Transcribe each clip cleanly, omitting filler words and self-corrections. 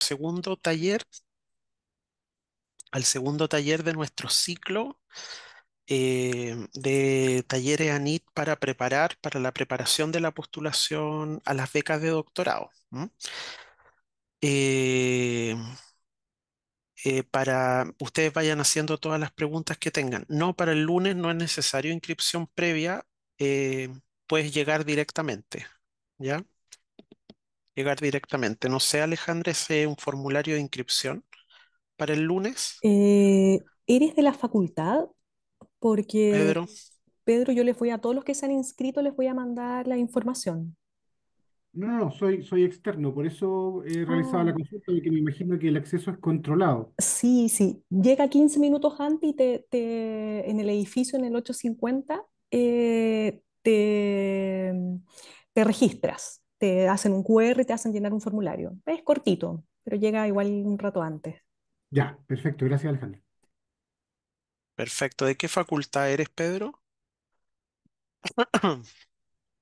segundo taller, al segundo taller de nuestro ciclo de talleres ANIT para la preparación de la postulación a las becas de doctorado. ¿M? Eh, para ustedes vayan haciendo todas las preguntas que tengan. No, para el lunes no es necesario inscripción previa, eh, puedes llegar directamente, ¿ya? Llegar directamente. No sé, Alejandra, ese es un formulario de inscripción para el lunes, ¿Eres de la facultad? Porque, Pedro. Pedro, yo les voy a todos los que se han inscrito, les voy a mandar la información. No, no, no, soy externo, por eso he realizado la Ah, consulta, porque me imagino que el acceso es controlado. sí, sí. Llega 15 minutos antes y en el edificio, en el 850, te registras. Te hacen un QR y te hacen llenar un formulario. Es cortito, pero llega igual un rato antes. Ya, perfecto, gracias Alejandro. Perfecto. ¿De qué facultad eres, Pedro?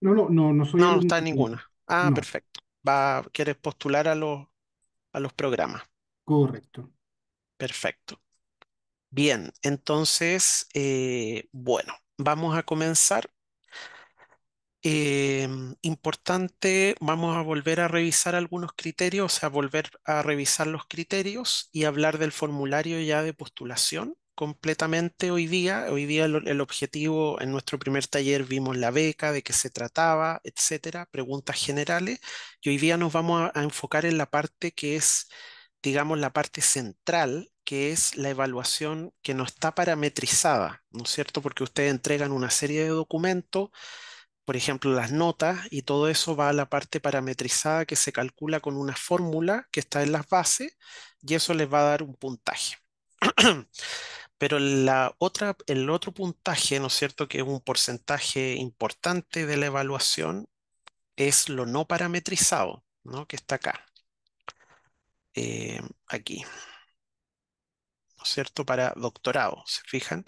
No, no, no, no soy No, no alumno está en académico. ninguna. Ah, No, perfecto. ¿Quieres postular a los programas? correcto. Perfecto. Bien, entonces, bueno, vamos a comenzar. Importante, vamos a volver a revisar algunos criterios, o sea, volver a revisar los criterios y hablar del formulario ya de postulación completamente hoy día. Hoy día el objetivo en nuestro primer taller vimos la beca, de qué se trataba, etcétera, preguntas generales. Y hoy día nos vamos a enfocar en la parte que es, digamos, la parte central, que es la evaluación que no está parametrizada, ¿no es cierto? Porque ustedes entregan una serie de documentos, por ejemplo, las notas, y todo eso va a la parte parametrizada que se calcula con una fórmula que está en las bases, y eso les va a dar un puntaje. Pero el otro puntaje, ¿no es cierto?, que es un porcentaje importante de la evaluación, es lo no parametrizado, ¿no? Que está acá, aquí, ¿no es cierto?, para doctorado, ¿se fijan?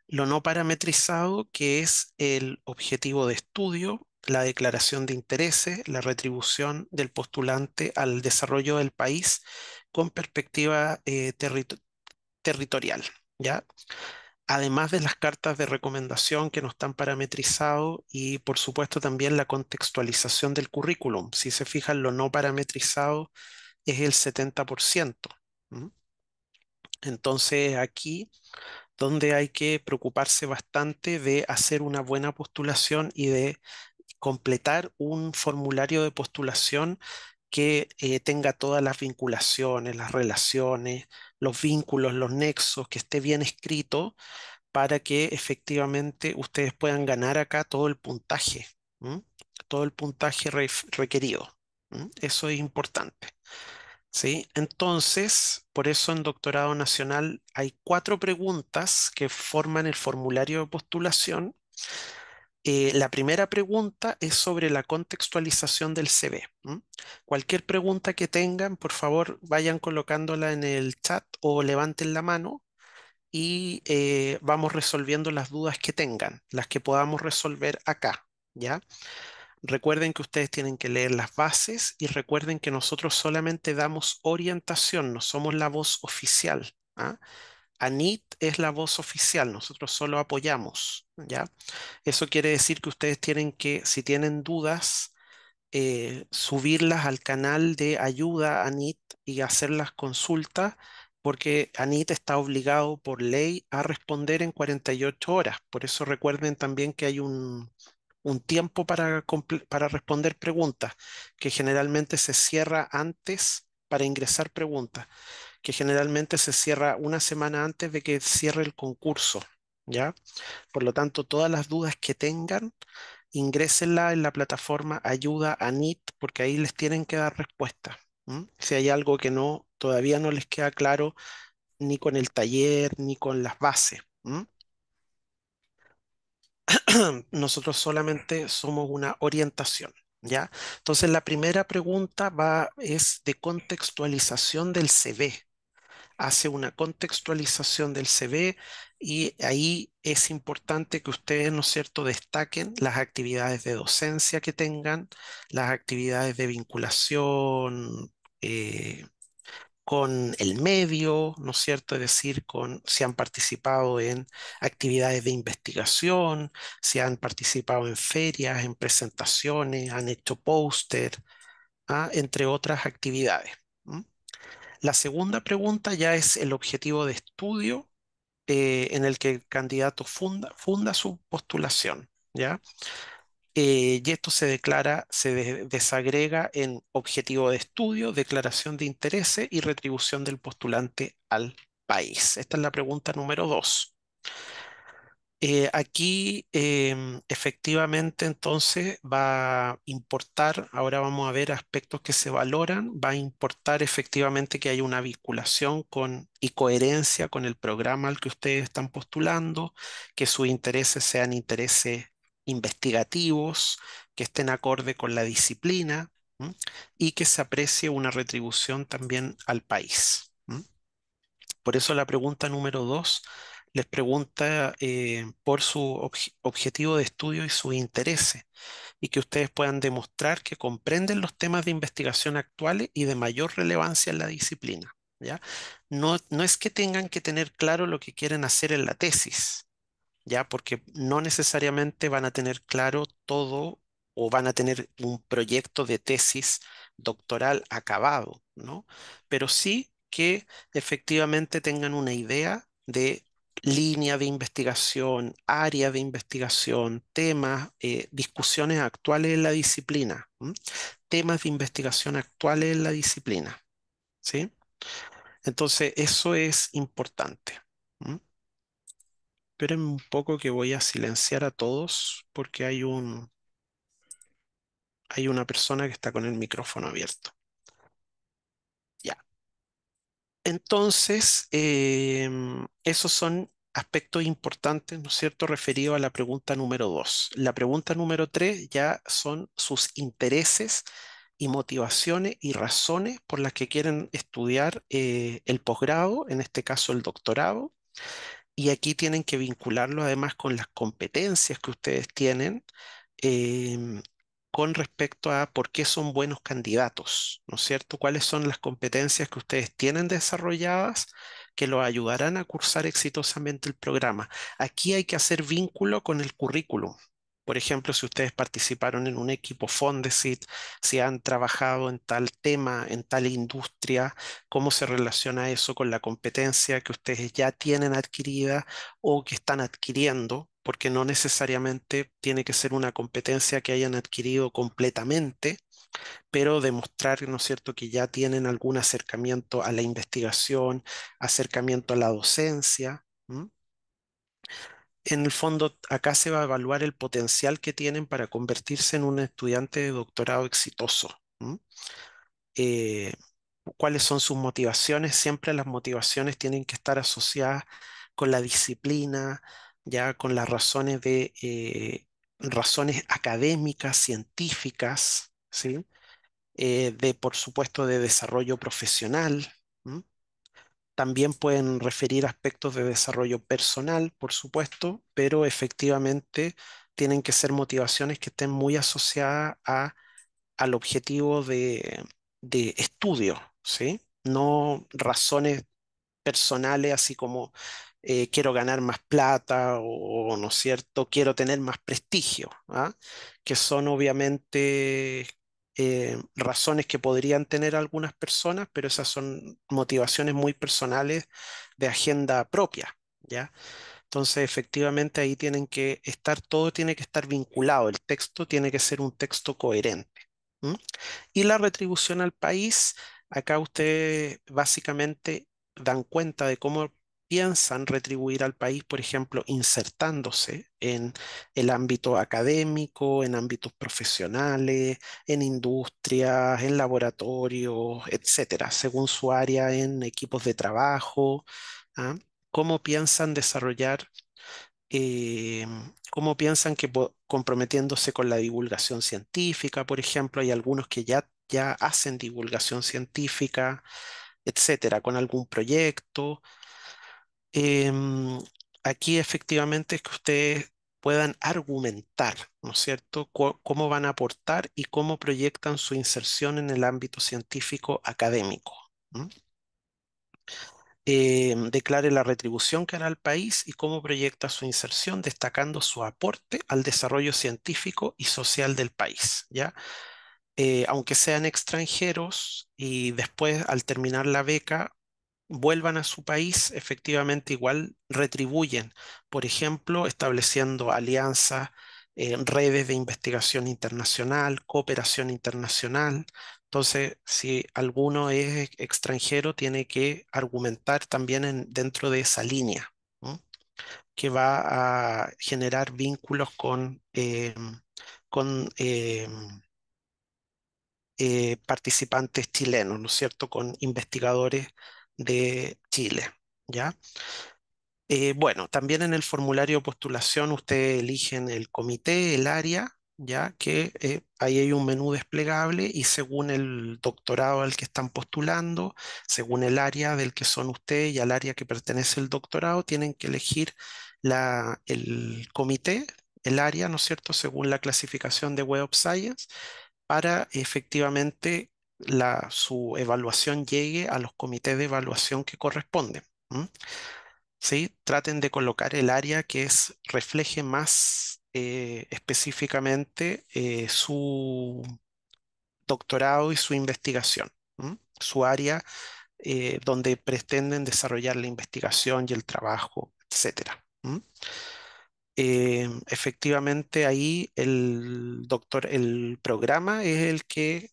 Lo no parametrizado, que es el objetivo de estudio, la declaración de intereses, la retribución del postulante al desarrollo del país con perspectiva territorial, ¿ya? Además de las cartas de recomendación que no están parametrizados y por supuesto también la contextualización del currículum. Si se fijan, lo no parametrizado es el 70%. ¿M? Entonces aquí donde hay que preocuparse bastante de hacer una buena postulación y de completar un formulario de postulación que tenga todas las vinculaciones, las relaciones, los vínculos, los nexos, que esté bien escrito para que efectivamente ustedes puedan ganar acá todo el puntaje, ¿m? Todo el puntaje requerido. ¿M? Eso es importante. ¿Sí? Entonces, por eso en Doctorado Nacional hay 4 preguntas que forman el formulario de postulación. La primera pregunta es sobre la contextualización del CV. ¿M? Cualquier pregunta que tengan, por favor, vayan colocándola en el chat o levanten la mano y vamos resolviendo las dudas que tengan, las que podamos resolver acá, ¿ya? Recuerden que ustedes tienen que leer las bases y recuerden que nosotros solamente damos orientación, no somos la voz oficial. ¿Ah? ANIT es la voz oficial, nosotros solo apoyamos, ¿ya? Eso quiere decir que ustedes tienen que, si tienen dudas, subirlas al canal de ayuda ANIT y hacer las consultas, porque ANIT está obligado por ley a responder en 48 horas. Por eso recuerden también que hay un tiempo para responder preguntas, que generalmente se cierra antes para ingresar preguntas, que generalmente se cierra una semana antes de que cierre el concurso, ¿ya? Por lo tanto, todas las dudas que tengan, ingrésenla en la plataforma Ayuda a NIT, porque ahí les tienen que dar respuesta. ¿M? Si hay algo que todavía no les queda claro, ni con el taller, ni con las bases. ¿M? Nosotros solamente somos una orientación, ¿ya? Entonces, la primera pregunta es de contextualización del CV. Hace una contextualización del CV y ahí es importante que ustedes, ¿no es cierto?, destaquen las actividades de docencia que tengan, las actividades de vinculación, eh, con el medio, ¿no es cierto? Es decir, con si han participado en actividades de investigación, si han participado en ferias, en presentaciones, han hecho póster, entre otras actividades. ¿M? La segunda pregunta ya es el objetivo de estudio en el que el candidato funda su postulación, ¿ya? Y esto se declara, desagrega en objetivo de estudio, declaración de intereses y retribución del postulante al país. Esta es la pregunta número 2. Aquí efectivamente entonces va a importar, ahora vamos a ver aspectos que se valoran, va a importar efectivamente que haya una vinculación y coherencia con el programa al que ustedes están postulando, que sus intereses sean intereses investigativos, que estén acorde con la disciplina, ¿m? Y que se aprecie una retribución también al país. ¿M? Por eso la pregunta número 2 les pregunta por su objetivo de estudio y sus intereses, y que ustedes puedan demostrar que comprenden los temas de investigación actuales y de mayor relevancia en la disciplina, ¿ya? No es que tengan que tener claro lo que quieren hacer en la tesis, ¿ya? Porque no necesariamente van a tener claro todo o van a tener un proyecto de tesis doctoral acabado, ¿no? Pero sí que efectivamente tengan una idea de línea de investigación, área de investigación, temas, discusiones actuales en la disciplina, ¿m? Temas de investigación actuales en la disciplina, ¿sí? Entonces, eso es importante. ¿M? Esperen un poco que voy a silenciar a todos porque hay una persona que está con el micrófono abierto. Ya. Entonces, esos son aspectos importantes, ¿no es cierto?, referidos a la pregunta número 2. La pregunta número 3 ya son sus intereses y motivaciones y razones por las que quieren estudiar el posgrado, en este caso el doctorado. Y aquí tienen que vincularlo además con las competencias que ustedes tienen em, con respecto a por qué son buenos candidatos, ¿no es cierto? ¿Cuáles son las competencias que ustedes tienen desarrolladas que los ayudarán a cursar exitosamente el programa? Aquí hay que hacer vínculo con el currículum. Por ejemplo, si ustedes participaron en un equipo Fondesit, si han trabajado en tal tema, en tal industria, cómo se relaciona eso con la competencia que ustedes ya tienen adquirida o que están adquiriendo, porque no necesariamente tiene que ser una competencia que hayan adquirido completamente, pero demostrar, ¿no es cierto?, que ya tienen algún acercamiento a la investigación, acercamiento a la docencia. ¿M? En el fondo, acá se va a evaluar el potencial que tienen para convertirse en un estudiante de doctorado exitoso. ¿M? eh, Cuáles son sus motivaciones. Siempre las motivaciones tienen que estar asociadas con la disciplina, ya con las razones razones académicas, científicas, ¿sí? Por supuesto, de desarrollo profesional. ¿M? También pueden referir aspectos de desarrollo personal, por supuesto, pero efectivamente tienen que ser motivaciones que estén muy asociadas al objetivo de estudio, ¿sí? No razones personales así como quiero ganar más plata o, ¿no es cierto?, quiero tener más prestigio, que son obviamente razones que podrían tener algunas personas, pero esas son motivaciones muy personales de agenda propia, ¿ya? Entonces, efectivamente, ahí tienen que estar, todo tiene que estar vinculado, el texto tiene que ser un texto coherente. ¿M? Y la retribución al país, acá ustedes básicamente dan cuenta de cómo piensan retribuir al país, por ejemplo, insertándose en el ámbito académico, en ámbitos profesionales, en industrias, en laboratorios, etcétera, según su área, en equipos de trabajo. ¿Ah? ¿Cómo piensan desarrollar eh, cómo piensan que comprometiéndose con la divulgación científica, por ejemplo, hay algunos que ya hacen divulgación científica, etcétera, con algún proyecto? Em, Aquí efectivamente es que ustedes puedan argumentar, ¿no es cierto?, cómo van a aportar y cómo proyectan su inserción en el ámbito científico académico. ¿M? declare la retribución que hará al país y cómo proyecta su inserción, destacando su aporte al desarrollo científico y social del país, ¿ya? Aunque sean extranjeros y después al terminar la beca vuelvan a su país, efectivamente igual retribuyen, por ejemplo, estableciendo alianzas, redes de investigación internacional, cooperación internacional. Entonces, si alguno es extranjero, tiene que argumentar también dentro de esa línea, ¿no? Que va a generar vínculos con participantes chilenos, ¿no es cierto? Con investigadores de Chile, ¿ya? Bueno, también en el formulario de postulación ustedes eligen el comité, el área, ya que ahí hay un menú desplegable y según el doctorado al que están postulando, según el área del que son ustedes y al área que pertenece el doctorado, tienen que elegir el comité, el área, ¿no es cierto?, según la clasificación de Web of Science, para efectivamente su evaluación llegue a los comités de evaluación que corresponden. ¿M? ¿Sí? Traten de colocar el área que refleje más específicamente su doctorado y su investigación, ¿m? Su área donde pretenden desarrollar la investigación y el trabajo, etcétera. ¿M? Efectivamente, ahí el programa es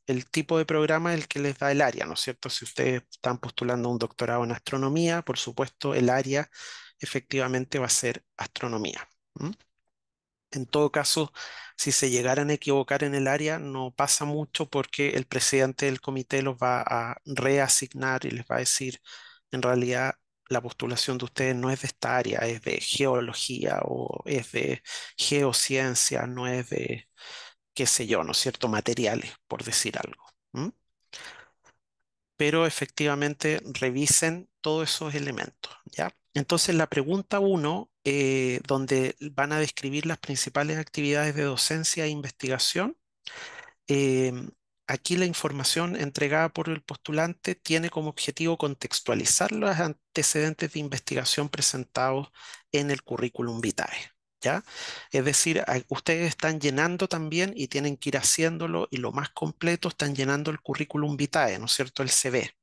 el tipo de programa el que les da el área, ¿no es cierto? Si ustedes están postulando un doctorado en astronomía, por supuesto, el área efectivamente va a ser astronomía. ¿M? En todo caso, si se llegaran a equivocar en el área, no pasa mucho porque el presidente del comité los va a reasignar y les va a decir, en realidad, la postulación de ustedes no es de esta área, es de geología o es de geociencia, no es de, qué sé yo, ¿no es cierto?, materiales, por decir algo. ¿M? Pero efectivamente revisen todos esos elementos, ¿ya? Entonces la pregunta uno, donde van a describir las principales actividades de docencia e investigación, em, aquí la información entregada por el postulante tiene como objetivo contextualizar los antecedentes de investigación presentados en el currículum vitae, ¿ya? Es decir, ustedes están llenando también y tienen que ir haciéndolo y lo más completo están llenando el currículum vitae, ¿no es cierto? El CV.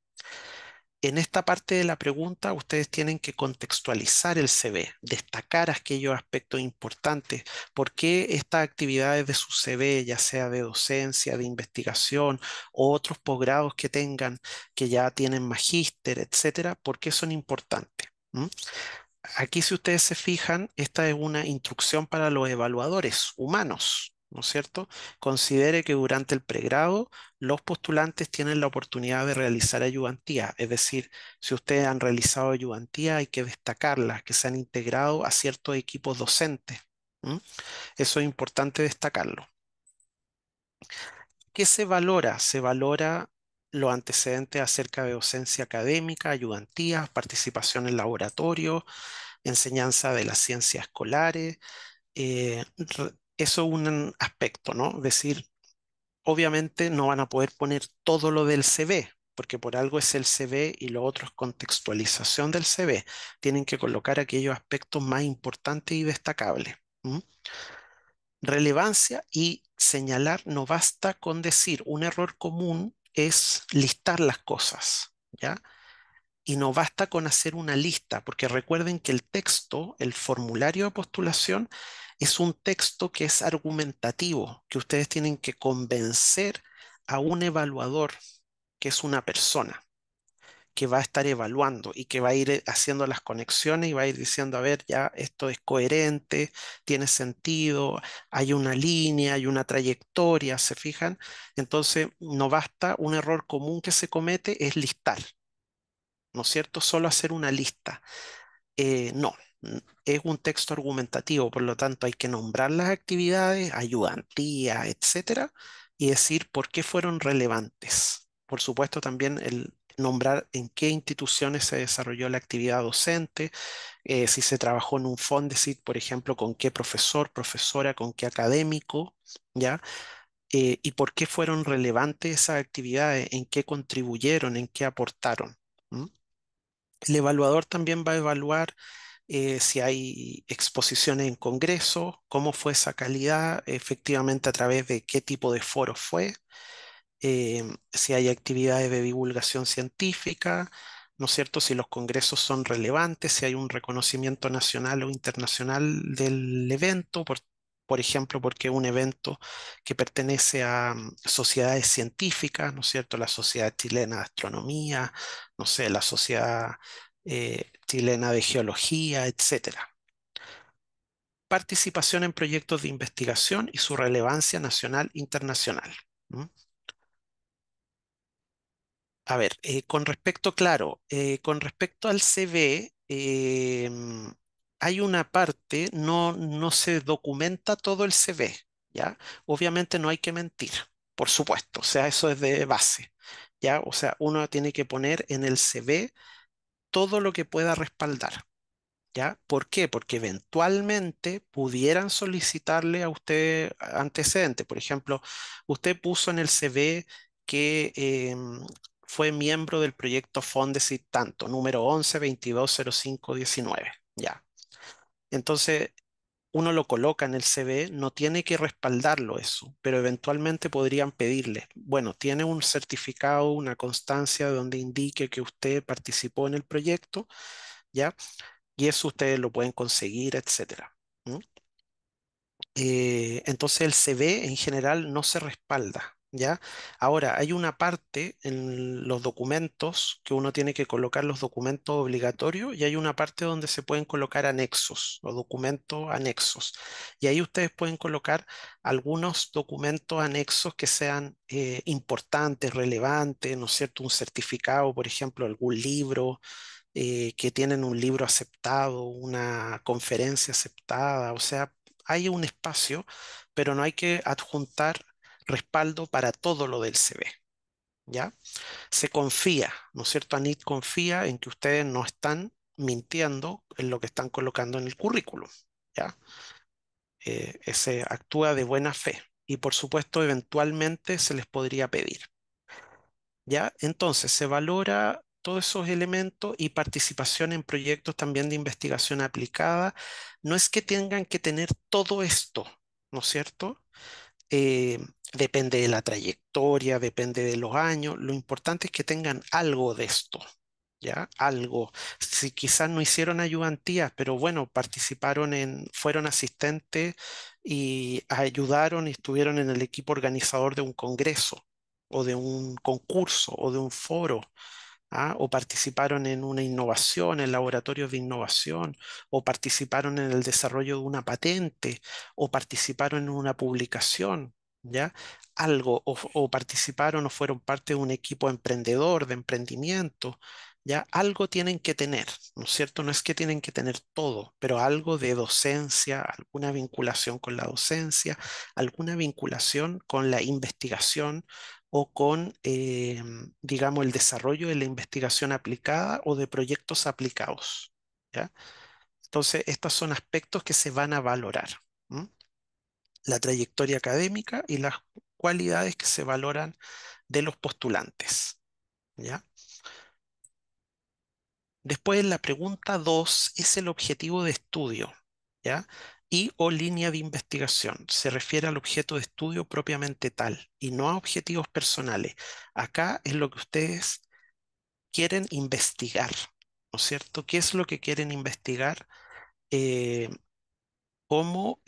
En esta parte de la pregunta, ustedes tienen que contextualizar el CV, destacar aquellos aspectos importantes, por qué estas actividades de su CV, ya sea de docencia, de investigación o otros posgrados que tengan, que ya tienen magíster, etcétera, por qué son importantes. ¿M? Aquí, si ustedes se fijan, esta es una instrucción para los evaluadores humanos, ¿no es cierto? Considere que durante el pregrado los postulantes tienen la oportunidad de realizar ayudantía, es decir, si ustedes han realizado ayudantía hay que destacarlas, que se han integrado a ciertos equipos docentes. ¿M? Eso es importante destacarlo. ¿Qué se valora? Se valora los antecedentes acerca de docencia académica, ayudantía, participación en laboratorio, enseñanza de las ciencias escolares. Eso es un aspecto, ¿no? Es decir, obviamente no van a poder poner todo lo del CV, porque por algo es el CV y lo otro es contextualización del CV. Tienen que colocar aquellos aspectos más importantes y destacables. ¿M? Relevancia y señalar, no basta con decir, un error común es listar las cosas, ¿ya? Y no basta con hacer una lista, porque recuerden que el texto, el formulario de postulación, es un texto que es argumentativo, que ustedes tienen que convencer a un evaluador, que es una persona, que va a estar evaluando y que va a ir haciendo las conexiones y va a ir diciendo, a ver, ya esto es coherente, tiene sentido, hay una línea, hay una trayectoria, ¿se fijan? Entonces, no basta, un error común que se comete es listar. ¿No es cierto? Solo hacer una lista. No, es un texto argumentativo, por lo tanto hay que nombrar las actividades, ayudantía, etcétera, y decir por qué fueron relevantes. Por supuesto, también el nombrar en qué instituciones se desarrolló la actividad docente, si se trabajó en un Fondesit, por ejemplo, con qué profesor, profesora, con qué académico, ¿ya? Y por qué fueron relevantes esas actividades, en qué contribuyeron, en qué aportaron. ¿M? El evaluador también va a evaluar si hay exposiciones en congreso, cómo fue esa calidad, efectivamente a través de qué tipo de foro fue, si hay actividades de divulgación científica, ¿no es cierto? Si los congresos son relevantes, si hay un reconocimiento nacional o internacional del evento, por ejemplo, porque es un evento que pertenece a sociedades científicas, ¿no es cierto? La Sociedad Chilena de Astronomía, no sé, la Sociedad Chilena de Geología, etcétera. Participación en proyectos de investigación y su relevancia nacional e internacional. ¿M? A ver, con respecto, claro, con respecto al CV, hay una parte, no se documenta todo el CV, ¿ya? Obviamente no hay que mentir, por supuesto, o sea, eso es de base, ¿ya? O sea, uno tiene que poner en el CV todo lo que pueda respaldar. ¿Ya? ¿Por qué? Porque eventualmente pudieran solicitarle a usted antecedentes. Por ejemplo, usted puso en el CV que fue miembro del proyecto Fondesit tanto, número 11-22-05-19. Ya. Entonces, uno lo coloca en el CV, no tiene que respaldarlo eso, pero eventualmente podrían pedirle, bueno, tiene un certificado, una constancia donde indique que usted participó en el proyecto, ¿ya? Y eso ustedes lo pueden conseguir, etcétera. ¿M? Entonces el CV en general no se respalda, ¿ya? Ahora, hay una parte en los documentos que uno tiene que colocar los documentos obligatorios y hay una parte donde se pueden colocar anexos o documentos anexos. Y ahí ustedes pueden colocar algunos documentos anexos que sean importantes, relevantes, ¿no es cierto? Un certificado, por ejemplo, algún libro que tienen un libro aceptado, una conferencia aceptada, o sea, hay un espacio, pero no hay que adjuntar respaldo para todo lo del CV, ¿ya? Se confía, ¿no es cierto? ANIT confía en que ustedes no están mintiendo en lo que están colocando en el currículum, ¿ya? Se actúa de buena fe y por supuesto eventualmente se les podría pedir. ¿Ya? Entonces, se valora todos esos elementos y participación en proyectos también de investigación aplicada. No es que tengan que tener todo esto, ¿no es cierto? Eh, Depende de la trayectoria, depende de los años. Lo importante es que tengan algo de esto, ¿ya? Algo. Si quizás no hicieron ayudantías, pero bueno, fueron asistentes y ayudaron y estuvieron en el equipo organizador de un congreso o de un concurso o de un foro. O participaron en una innovación, en laboratorios de innovación, o participaron en el desarrollo de una patente, o participaron en una publicación, ¿ya? Algo, o participaron o fueron parte de un equipo emprendedor, de emprendimiento, ¿ya? Algo tienen que tener, ¿no es cierto? No es que tienen que tener todo, pero algo de docencia, alguna vinculación con la docencia, alguna vinculación con la investigación o con, digamos, el desarrollo de la investigación aplicada o de proyectos aplicados, ¿ya? Entonces, estos son aspectos que se van a valorar, ¿m? La trayectoria académica y las cualidades que se valoran de los postulantes, ¿ya? Después, la pregunta 2 es el objetivo de estudio, ¿ya? Y o línea de investigación. Se refiere al objeto de estudio propiamente tal y no a objetivos personales. Acá es lo que ustedes quieren investigar, ¿no es cierto? ¿Qué es lo que quieren investigar eh, como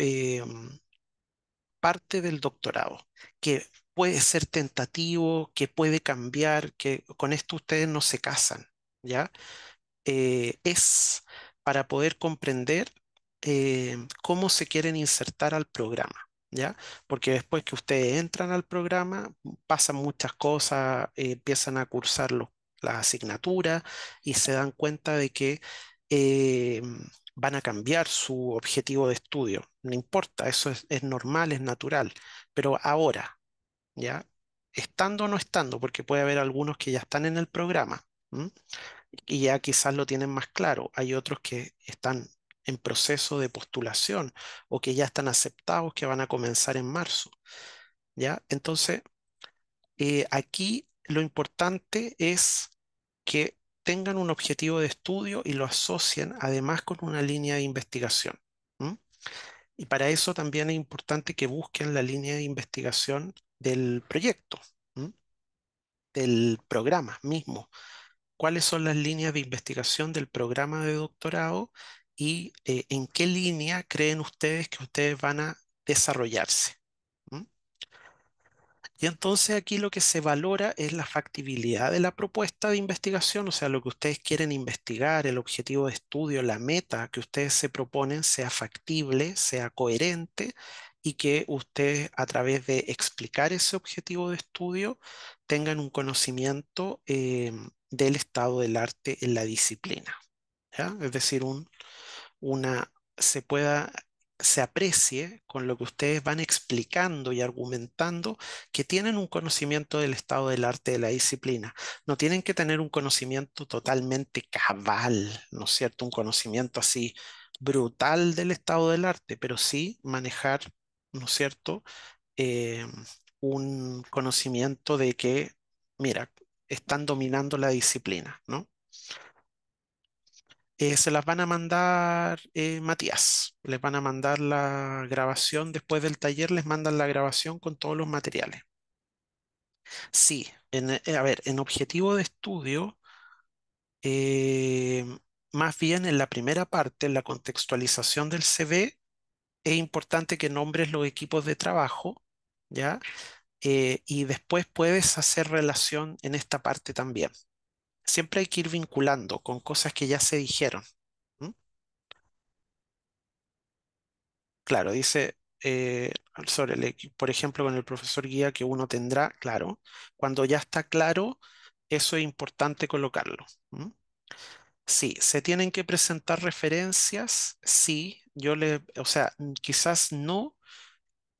parte del doctorado? Que puede ser tentativo, que puede cambiar, que con esto ustedes no se casan, ¿ya? Es para poder comprender cómo se quieren insertar al programa, ¿ya? Porque después que ustedes entran al programa, pasan muchas cosas, empiezan a cursar las asignaturas y se dan cuenta de que eh, van a cambiar su objetivo de estudio. No importa, eso es normal, es natural, pero ahora, ¿ya? Estando o no estando, porque puede haber algunos que ya están en el programa. ¿M? Y ya quizás lo tienen más claro. Hay otros que están en proceso de postulación o que ya están aceptados que van a comenzar en marzo, ¿ya? Entonces, aquí lo importante es que tengan un objetivo de estudio y lo asocien además con una línea de investigación. ¿M? Y para eso también es importante que busquen la línea de investigación del proyecto, ¿m? Del programa mismo. ¿Cuáles son las líneas de investigación del programa de doctorado y en qué línea creen ustedes que ustedes van a desarrollarse? ¿M? Y entonces aquí lo que se valora es la factibilidad de la propuesta de investigación, o sea, lo que ustedes quieren investigar, el objetivo de estudio, la meta que ustedes se proponen sea factible, sea coherente y que ustedes a través de explicar ese objetivo de estudio tengan un conocimiento del estado del arte en la disciplina, ¿ya? Es decir, una se pueda, se aprecie con lo que ustedes van explicando y argumentando que tienen un conocimiento del estado del arte de la disciplina. No tienen que tener un conocimiento totalmente cabal, ¿no es cierto? Un conocimiento así brutal del estado del arte, pero sí manejar, ¿no es cierto? Eh, un conocimiento de que, mira, están dominando la disciplina, ¿no? Se las van a mandar Matías. Les van a mandar la grabación después del taller, les mandan la grabación con todos los materiales. Sí, a ver, en objetivo de estudio, eh, más bien en la primera parte, en la contextualización del CV, es importante que nombres los equipos de trabajo, ¿ya? Y después puedes hacer relación en esta parte también. Siempre hay que ir vinculando con cosas que ya se dijeron. ¿M? Claro, dice sobre por ejemplo, con el profesor guía que uno tendrá, claro, cuando ya está claro, eso es importante colocarlo. ¿M? Sí, se tienen que presentar referencias, sí, o sea, quizás no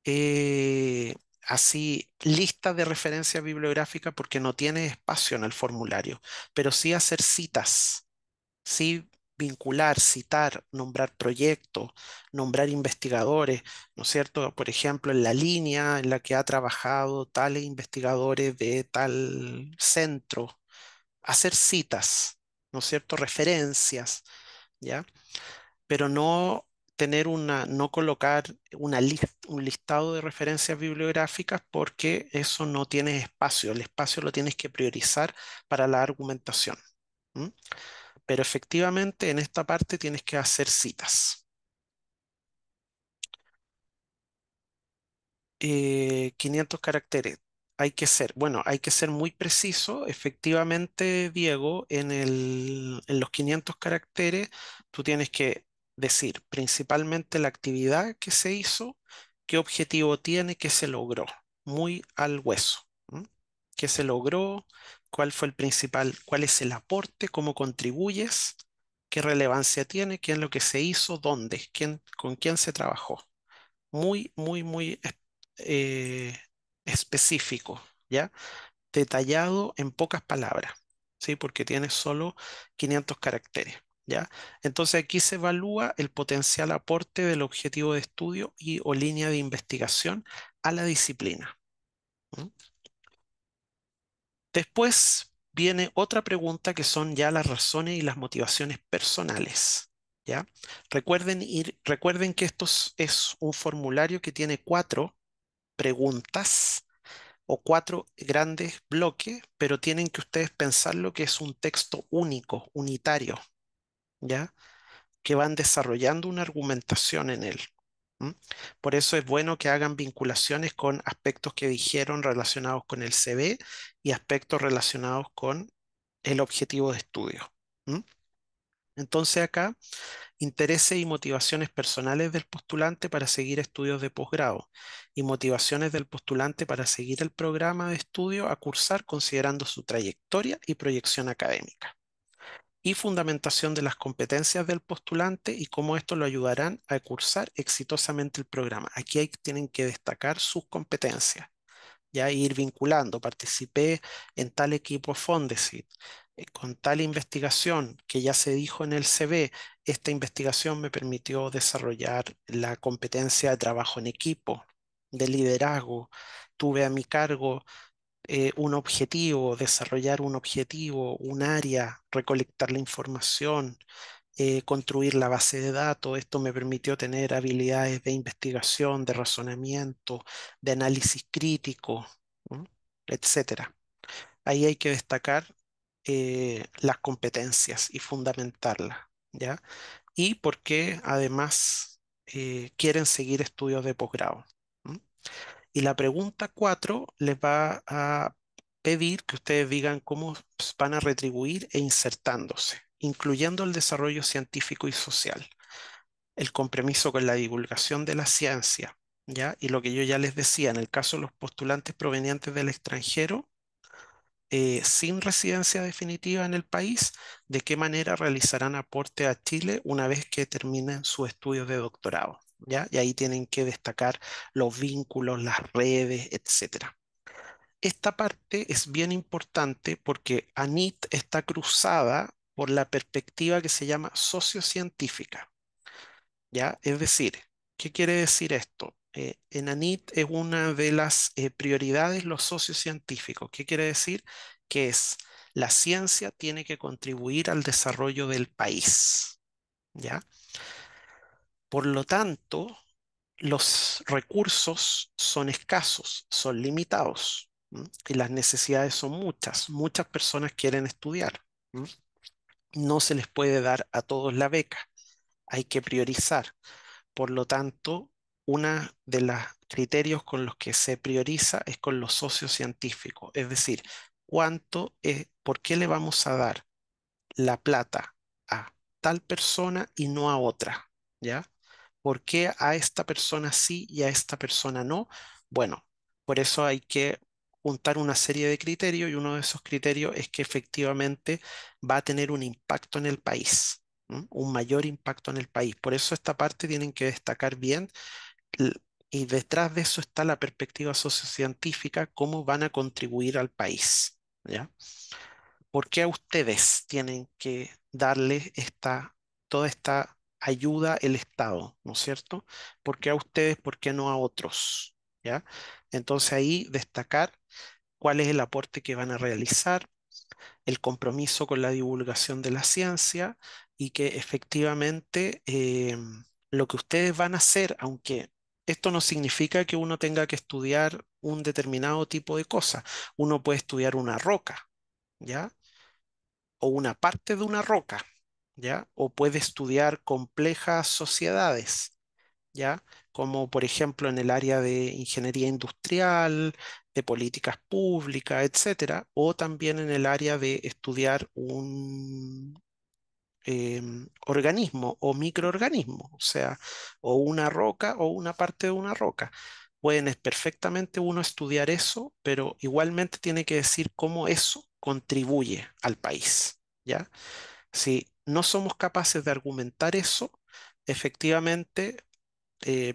eh, así lista de referencias bibliográficas porque no tiene espacio en el formulario, pero sí hacer citas. Sí, vincular, citar, nombrar proyectos, nombrar investigadores, ¿no es cierto? Por ejemplo, en la línea en la que ha trabajado tales investigadores de tal centro, hacer citas, ¿no es cierto? Referencias, ¿ya? Pero no tener no colocar un listado de referencias bibliográficas porque eso no tiene espacio. El espacio lo tienes que priorizar para la argumentación. ¿M? Pero efectivamente en esta parte tienes que hacer citas. 500 caracteres. Bueno, hay que ser muy preciso. Efectivamente, Diego, en los 500 caracteres, tú tienes que decir principalmente la actividad que se hizo, qué objetivo tiene, qué se logró. Muy al hueso. ¿M? ¿Qué se logró? ¿Cuál fue el principal? ¿Cuál es el aporte? ¿Cómo contribuyes? ¿Qué relevancia tiene? ¿Qué es lo que se hizo? ¿Dónde? ¿Con quién se trabajó? Muy, muy, muy eh, específico, ¿ya? Detallado en pocas palabras, ¿sí? Porque tiene solo 500 caracteres, ¿ya? Entonces aquí se evalúa el potencial aporte del objetivo de estudio y o línea de investigación a la disciplina. ¿M? Después viene otra pregunta que son ya las razones y las motivaciones personales, ¿ya? Recuerden que es un formulario que tiene 4 preguntas o 4 grandes bloques, pero tienen que ustedes pensarlo que es un texto único, unitario, ¿ya? Que van desarrollando una argumentación en él. ¿M? Por eso es bueno que hagan vinculaciones con aspectos que dijeron relacionados con el CV y aspectos relacionados con el objetivo de estudio. ¿M? Entonces acá intereses y motivaciones personales del postulante para seguir estudios de posgrado y motivaciones del postulante para seguir el programa de estudio a cursar considerando su trayectoria y proyección académica. Y fundamentación de las competencias del postulante y cómo esto lo ayudarán a cursar exitosamente el programa. Aquí tienen que destacar sus competencias ya ir vinculando. Participé en tal equipo Fondesit, con tal investigación que ya se dijo en el CV. Esta investigación me permitió desarrollar la competencia de trabajo en equipo, de liderazgo. Tuve a mi cargo un objetivo, desarrollar un objetivo, un área, recolectar la información, construir la base de datos. Esto me permitió tener habilidades de investigación, de razonamiento, de análisis crítico, ¿no? Etcétera. Ahí hay que destacar las competencias y fundamentarlas, ¿ya? Y por qué además quieren seguir estudios de posgrado. ¿M? Y la pregunta 4 les va a pedir que ustedes digan cómo van a retribuir e insertándose, incluyendo el desarrollo científico y social, el compromiso con la divulgación de la ciencia, ¿ya? Y lo que yo ya les decía, en el caso de los postulantes provenientes del extranjero, sin residencia definitiva en el país, ¿de qué manera realizarán aporte a Chile una vez que terminen sus estudios de doctorado? ¿Ya? Y ahí tienen que destacar los vínculos, las redes, etcétera. Esta parte es bien importante porque ANIT está cruzada por la perspectiva que se llama sociocientífica, ¿ya? Es decir, ¿qué quiere decir esto? En ANIT es una de las prioridades los sociocientíficos. ¿Qué quiere decir? Que es la ciencia tiene que contribuir al desarrollo del país, ¿ya? Por lo tanto, los recursos son escasos, son limitados, ¿m? Y las necesidades son muchas. Muchas personas quieren estudiar, ¿m? No se les puede dar a todos la beca, hay que priorizar. Por lo tanto, uno de los criterios con los que se prioriza es con los sociocientíficos, es decir, por qué le vamos a dar la plata a tal persona y no a otra, ¿ya? ¿Por qué a esta persona sí y a esta persona no? Bueno, por eso hay que juntar una serie de criterios y uno de esos criterios es que efectivamente va a tener un impacto en el país, ¿m? Un mayor impacto en el país. Por eso esta parte tienen que destacar bien l- y detrás de eso está la perspectiva sociocientífica, cómo van a contribuir al país, ¿ya? ¿Por qué a ustedes tienen que darle toda esta ayuda el Estado, ¿no es cierto? ¿Por qué a ustedes, por qué no a otros? ¿Ya? Entonces ahí destacar cuál es el aporte que van a realizar, el compromiso con la divulgación de la ciencia y que efectivamente lo que ustedes van a hacer, aunque esto no significa que uno tenga que estudiar un determinado tipo de cosa, uno puede estudiar una roca, ¿ya? O una parte de una roca, ¿ya? O puede estudiar complejas sociedades, ¿ya? Como por ejemplo en el área de ingeniería industrial, de políticas públicas, etcétera, o también en el área de estudiar un organismo o microorganismo, o sea, o una roca o una parte de una roca. Pueden perfectamente uno estudiar eso, pero igualmente tiene que decir cómo eso contribuye al país, ¿ya? Si no somos capaces de argumentar eso, efectivamente,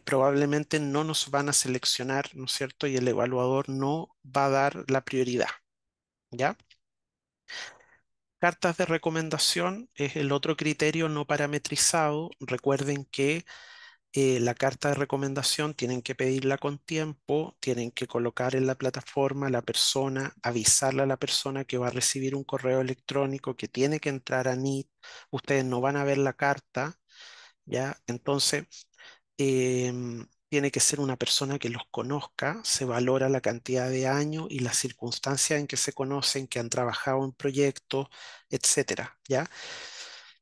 probablemente no nos van a seleccionar, ¿no es cierto? Y el evaluador no va a dar la prioridad, ¿ya? Cartas de recomendación es el otro criterio no parametrizado. Recuerden que la carta de recomendación tienen que pedirla con tiempo, tienen que colocar en la plataforma la persona, avisarle a la persona que va a recibir un correo electrónico, que tiene que entrar a NIT. Ustedes no van a ver la carta, ¿ya? Entonces, tiene que ser una persona que los conozca, se valora la cantidad de años y las circunstancias en que se conocen, que han trabajado en proyectos, etcétera, ¿ya?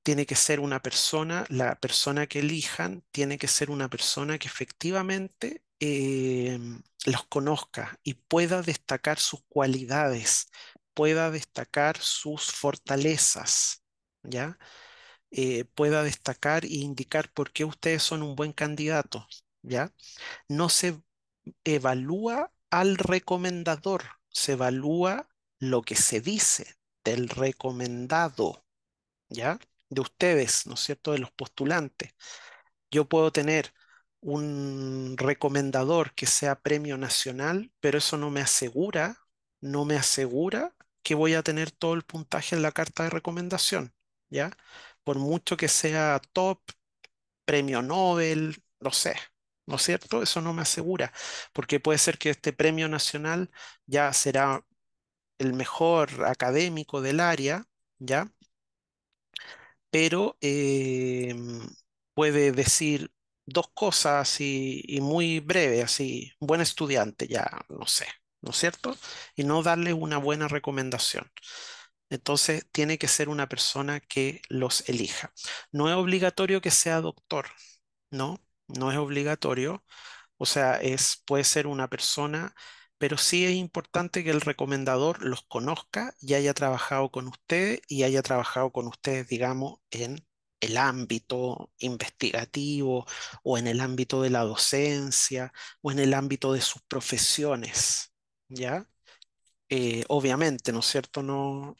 Tiene que ser una persona, la persona que elijan, tiene que ser una persona que efectivamente los conozca y pueda destacar sus cualidades, pueda destacar sus fortalezas, ¿ya? Pueda destacar e indicar por qué ustedes son un buen candidato, ¿ya? No se evalúa al recomendador, se evalúa lo que se dice del recomendado, ¿ya? De ustedes, ¿no es cierto? De los postulantes. Yo puedo tener un recomendador que sea premio nacional, pero eso no me asegura que voy a tener todo el puntaje en la carta de recomendación, ¿ya? Por mucho que sea top, premio Nobel, no sé, ¿no es cierto? Eso no me asegura, porque puede ser que este premio nacional ya será el mejor académico del área, ¿ya? Pero puede decir dos cosas así y muy breve, así, buen estudiante, ya, no sé, ¿no es cierto? Y no darle una buena recomendación. Entonces, tiene que ser una persona que los elija. No es obligatorio que sea doctor, ¿no? No es obligatorio. O sea, puede ser una persona, pero sí es importante que el recomendador los conozca y haya trabajado con ustedes y haya trabajado con ustedes, digamos, en el ámbito investigativo o en el ámbito de la docencia o en el ámbito de sus profesiones, ¿ya? Obviamente, ¿no es cierto? No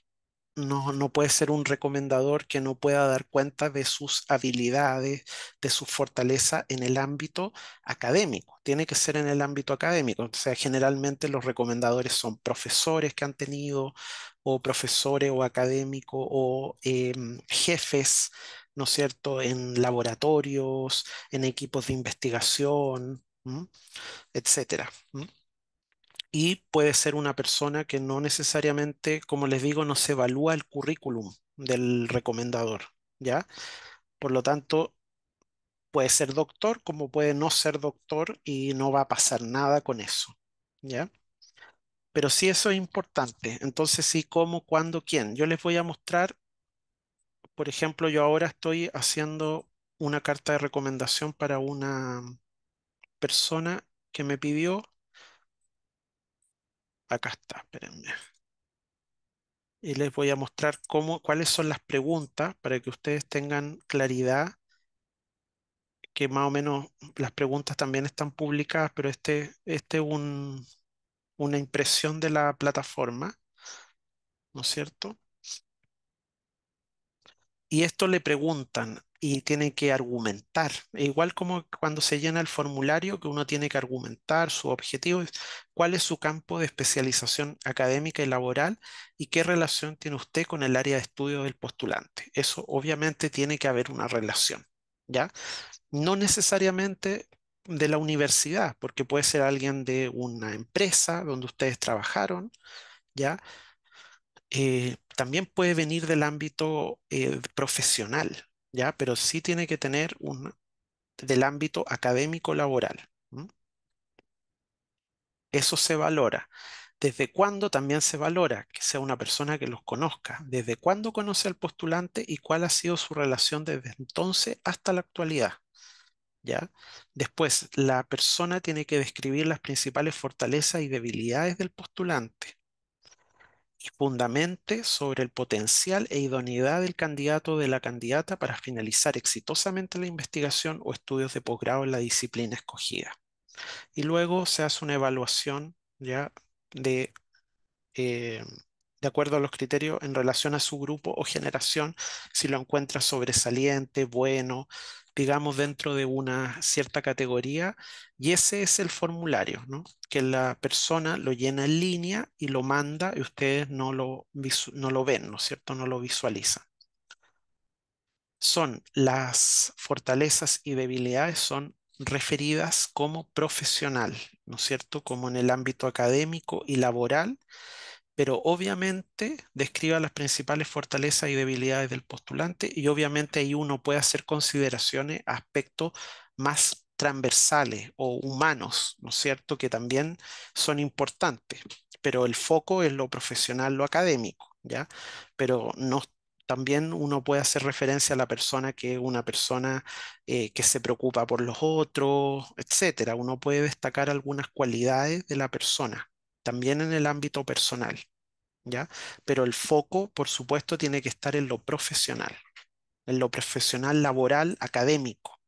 puede ser un recomendador que no pueda dar cuenta de sus habilidades, de su fortaleza en el ámbito académico. Tiene que ser en el ámbito académico. O sea, generalmente los recomendadores son profesores que han tenido, o profesores o académicos, o jefes, ¿no es cierto?, en laboratorios, en equipos de investigación, ¿m? Etcétera. ¿M? Y puede ser una persona que no necesariamente, como les digo, no se evalúa el currículum del recomendador, ¿ya? Por lo tanto, puede ser doctor como puede no ser doctor y no va a pasar nada con eso, ¿ya? Pero sí eso es importante. Entonces, sí, cómo, cuándo, quién. Yo les voy a mostrar, por ejemplo, yo ahora estoy haciendo una carta de recomendación para una persona que me pidió, acá está, espérenme. Y les voy a mostrar cuáles son las preguntas para que ustedes tengan claridad, que más o menos las preguntas también están publicadas, pero este es una impresión de la plataforma, ¿no es cierto? Y esto le preguntan y tiene que argumentar. E igual como cuando se llena el formulario, que uno tiene que argumentar su objetivo, cuál es su campo de especialización académica y laboral y qué relación tiene usted con el área de estudio del postulante. Eso obviamente tiene que haber una relación, ¿ya? No necesariamente de la universidad, porque puede ser alguien de una empresa donde ustedes trabajaron, ¿ya? También puede venir del ámbito profesional, ¿ya? Pero sí tiene que tener del ámbito académico laboral. ¿M? Eso se valora. ¿Desde cuándo también se valora que sea una persona que los conozca? ¿Desde cuándo conoce al postulante y cuál ha sido su relación desde entonces hasta la actualidad? ¿Ya? Después, la persona tiene que describir las principales fortalezas y debilidades del postulante y fundamente sobre el potencial e idoneidad del candidato o de la candidata para finalizar exitosamente la investigación o estudios de posgrado en la disciplina escogida. Y luego se hace una evaluación ya de, eh, de acuerdo a los criterios en relación a su grupo o generación, si lo encuentra sobresaliente, bueno, digamos dentro de una cierta categoría, y ese es el formulario, ¿no? Que la persona lo llena en línea y lo manda y ustedes no lo ven, ¿no es cierto? No lo visualizan. Son las fortalezas y debilidades son referidas como profesional, ¿no es cierto? Como en el ámbito académico y laboral, pero obviamente describa las principales fortalezas y debilidades del postulante y obviamente ahí uno puede hacer consideraciones a aspectos más transversales o humanos, ¿no es cierto? Que también son importantes, pero el foco es lo profesional, lo académico, ¿ya? Pero no. También uno puede hacer referencia a la persona que es una persona que se preocupa por los otros, etcétera. Uno puede destacar algunas cualidades de la persona, también en el ámbito personal. ¿Ya? Pero el foco, por supuesto, tiene que estar en lo profesional, laboral, académico,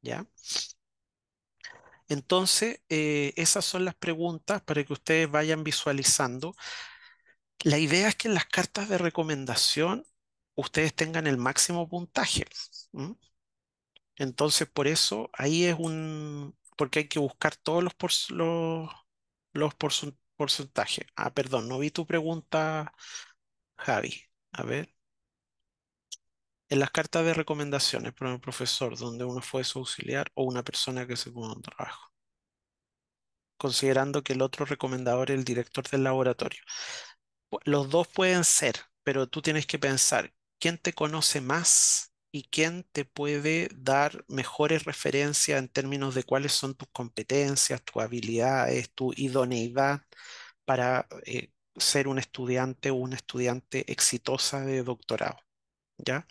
¿ya? Entonces, esas son las preguntas para que ustedes vayan visualizando. La idea es que en las cartas de recomendación ustedes tengan el máximo puntaje. ¿M? Entonces, por eso ahí porque hay que buscar todos los porcentajes. Ah, perdón, no vi tu pregunta, Javi. A ver. En las cartas de recomendaciones para un profesor donde uno fue su auxiliar o una persona que se puso un trabajo, considerando que el otro recomendador es el director del laboratorio. Los dos pueden ser, pero tú tienes que pensar quién te conoce más y quién te puede dar mejores referencias en términos de cuáles son tus competencias, tus habilidades, tu idoneidad para ser un estudiante o una estudiante exitosa de doctorado, ¿ya?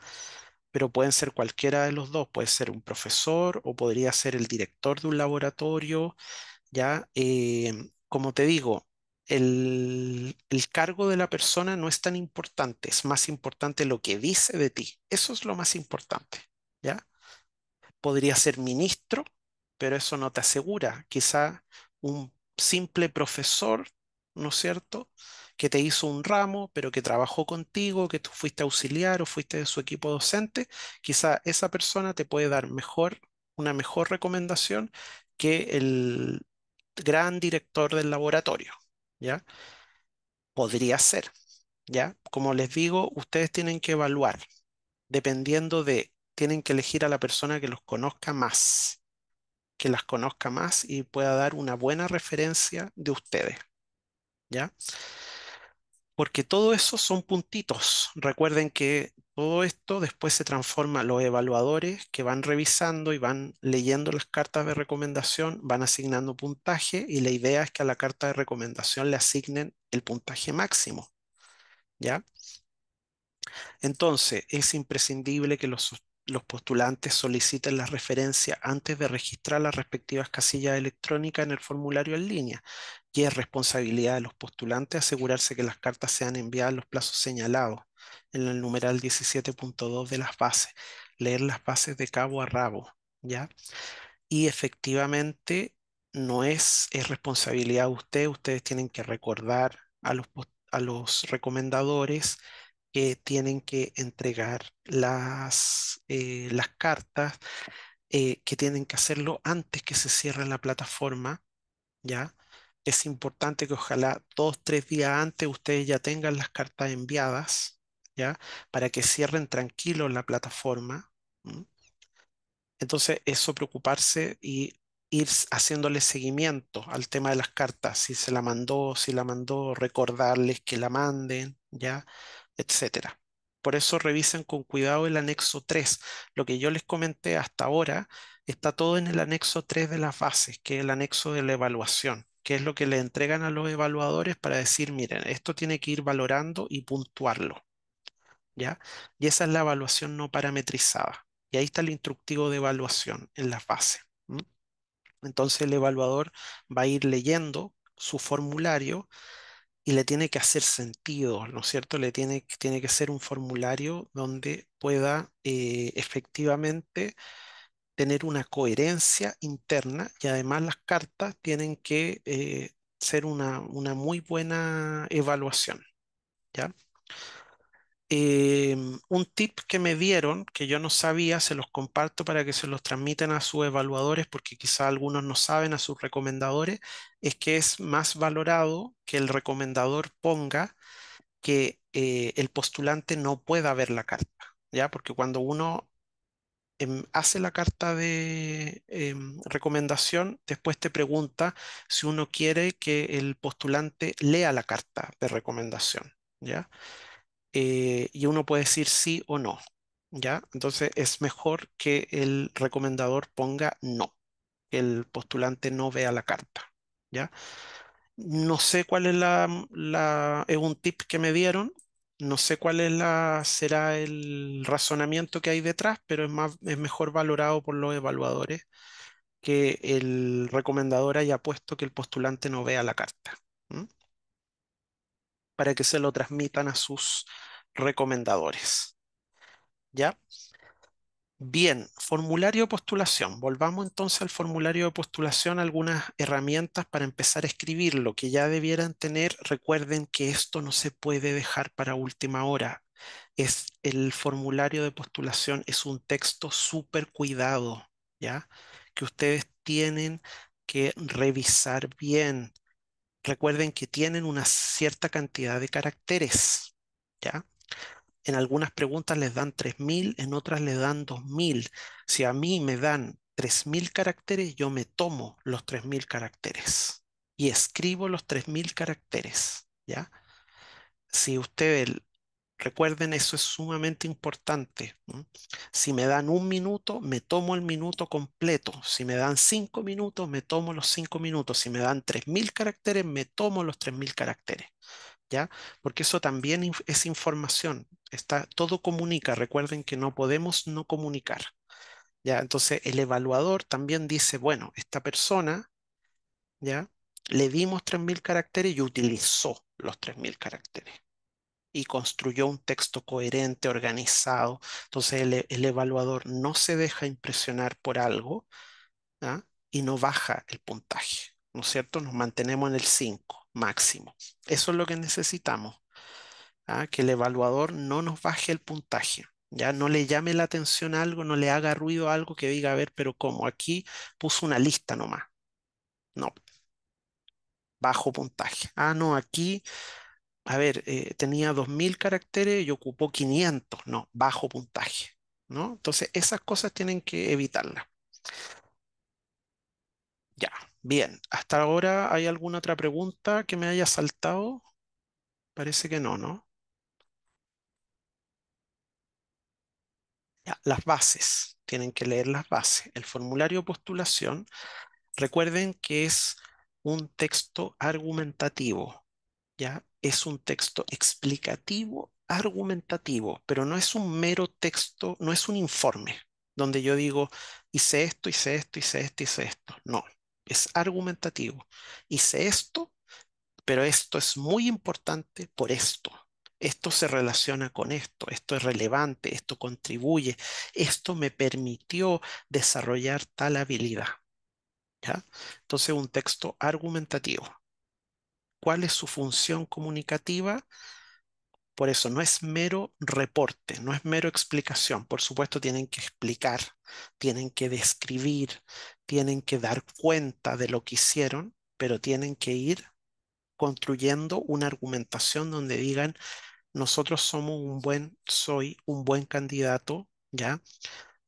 Pero pueden ser cualquiera de los dos, puede ser un profesor o podría ser el director de un laboratorio, ¿ya? Como te digo, el cargo de la persona no es tan importante, es más importante lo que dice de ti. Eso es lo más importante, ¿ya? Podría ser ministro, pero eso no te asegura. Quizá un simple profesor, ¿no es cierto? Que te hizo un ramo, pero que trabajó contigo, que tú fuiste auxiliar o fuiste de su equipo docente, quizá esa persona te puede dar una mejor recomendación que el gran director del laboratorio, ¿ya? Podría ser, ¿ya? Como les digo, ustedes tienen que evaluar, tienen que elegir a la persona que los conozca más, que las conozca más y pueda dar una buena referencia de ustedes, ¿ya? Porque todo eso son puntitos. Recuerden que todo esto después se transforma, los evaluadores que van revisando y van leyendo las cartas de recomendación, van asignando puntaje y la idea es que a la carta de recomendación le asignen el puntaje máximo, ¿ya? Entonces, es imprescindible que los postulantes soliciten la referencia antes de registrar las respectivas casillas electrónicas en el formulario en línea. Y es responsabilidad de los postulantes asegurarse que las cartas sean enviadas en los plazos señalados en el numeral 17.2 de las bases. Leer las bases de cabo a rabo, ¿ya? Y efectivamente es responsabilidad de ustedes tienen que recordar a los recomendadores que tienen que entregar las cartas, que tienen que hacerlo antes que se cierre la plataforma, ¿ya? Es importante que ojalá 2, 3 días antes ustedes ya tengan las cartas enviadas, ¿ya? Para que cierren tranquilos la plataforma. ¿M? Entonces, eso preocuparse y ir haciéndole seguimiento al tema de las cartas, si la mandó, recordarles que la manden, ¿ya? Etcétera. Por eso revisen con cuidado el anexo 3. Lo que yo les comenté hasta ahora está todo en el anexo 3 de las bases, que es el anexo de la evaluación, que es lo que le entregan a los evaluadores para decir, miren, esto tiene que ir valorando y puntuarlo. ¿Ya? Y esa es la evaluación no parametrizada. Y ahí está el instructivo de evaluación en las bases. ¿M? Entonces el evaluador va a ir leyendo su formulario y le tiene que hacer sentido, ¿no es cierto? Tiene que ser un formulario donde pueda efectivamente tener una coherencia interna y además las cartas tienen que ser una muy buena evaluación, ¿ya? Un tip que me dieron, que yo no sabía, se los comparto para que se los transmiten a sus evaluadores, porque quizá algunos no saben, a sus recomendadores, es que es más valorado que el recomendador ponga que el postulante no pueda ver la carta, ¿ya? Porque cuando uno hace la carta de recomendación, después te pregunta si uno quiere que el postulante lea la carta de recomendación, ¿ya? Y uno puede decir sí o no, ¿ya? Entonces es mejor que el recomendador ponga no, que el postulante no vea la carta, ¿ya? No sé cuál es es un tip que me dieron, no sé cuál será el razonamiento que hay detrás, pero es mejor valorado por los evaluadores que el recomendador haya puesto que el postulante no vea la carta, ¿m? Para que se lo transmitan a sus recomendadores, ¿ya? Bien, formulario de postulación. Volvamos entonces al formulario de postulación, algunas herramientas para empezar a escribirlo, que ya debieran tener. Recuerden que esto no se puede dejar para última hora. El formulario de postulación es un texto súper cuidado, ¿ya? Que ustedes tienen que revisar bien. Recuerden que tienen una cierta cantidad de caracteres, ¿ya? En algunas preguntas les dan 3.000, en otras les dan 2.000. Si a mí me dan 3.000 caracteres, yo me tomo los 3.000 caracteres y escribo los 3.000 caracteres, ¿ya? Si ustedes recuerden, eso es sumamente importante. ¿M? Si me dan un minuto, me tomo el minuto completo. Si me dan 5 minutos, me tomo los 5 minutos. Si me dan 3.000 caracteres, me tomo los 3.000 caracteres. ¿Ya? Porque eso también es información. Está, todo comunica. Recuerden que no podemos no comunicar. ¿Ya? Entonces el evaluador también dice, bueno, esta persona, ¿ya? Le dimos 3.000 caracteres y utilizó los 3.000 caracteres y construyó un texto coherente, organizado. Entonces el evaluador no se deja impresionar por algo, ¿ah? Y no baja el puntaje, ¿no es cierto? Nos mantenemos en el 5 máximo. Eso es lo que necesitamos, ¿ah? Que el evaluador no nos baje el puntaje. Ya no le llame la atención a algo, no le haga ruido a algo que diga, a ver, pero ¿cómo? Aquí puso una lista nomás. No, bajo puntaje. Ah, no, aquí a ver, tenía 2.000 caracteres y ocupó 500, no, bajo puntaje, ¿no? Entonces, esas cosas tienen que evitarlas. Ya, bien. ¿Hasta ahora hay alguna otra pregunta que me haya saltado? Parece que no, ¿no? Ya, las bases. Tienen que leer las bases. El formulario de postulación, recuerden que es un texto argumentativo. ¿Ya? Es un texto explicativo, argumentativo, pero no es un mero texto, no es un informe donde yo digo, hice esto, hice esto, hice esto, hice esto. No, es argumentativo. Hice esto, pero esto es muy importante por esto. Esto se relaciona con esto es relevante, esto contribuye, esto me permitió desarrollar tal habilidad. ¿Ya? Entonces, un texto argumentativo. ¿Cuál es su función comunicativa? Por eso no es mero reporte, no es mero explicación. Por supuesto, tienen que explicar, tienen que describir, tienen que dar cuenta de lo que hicieron, pero tienen que ir construyendo una argumentación donde digan, nosotros soy un buen candidato, ¿ya?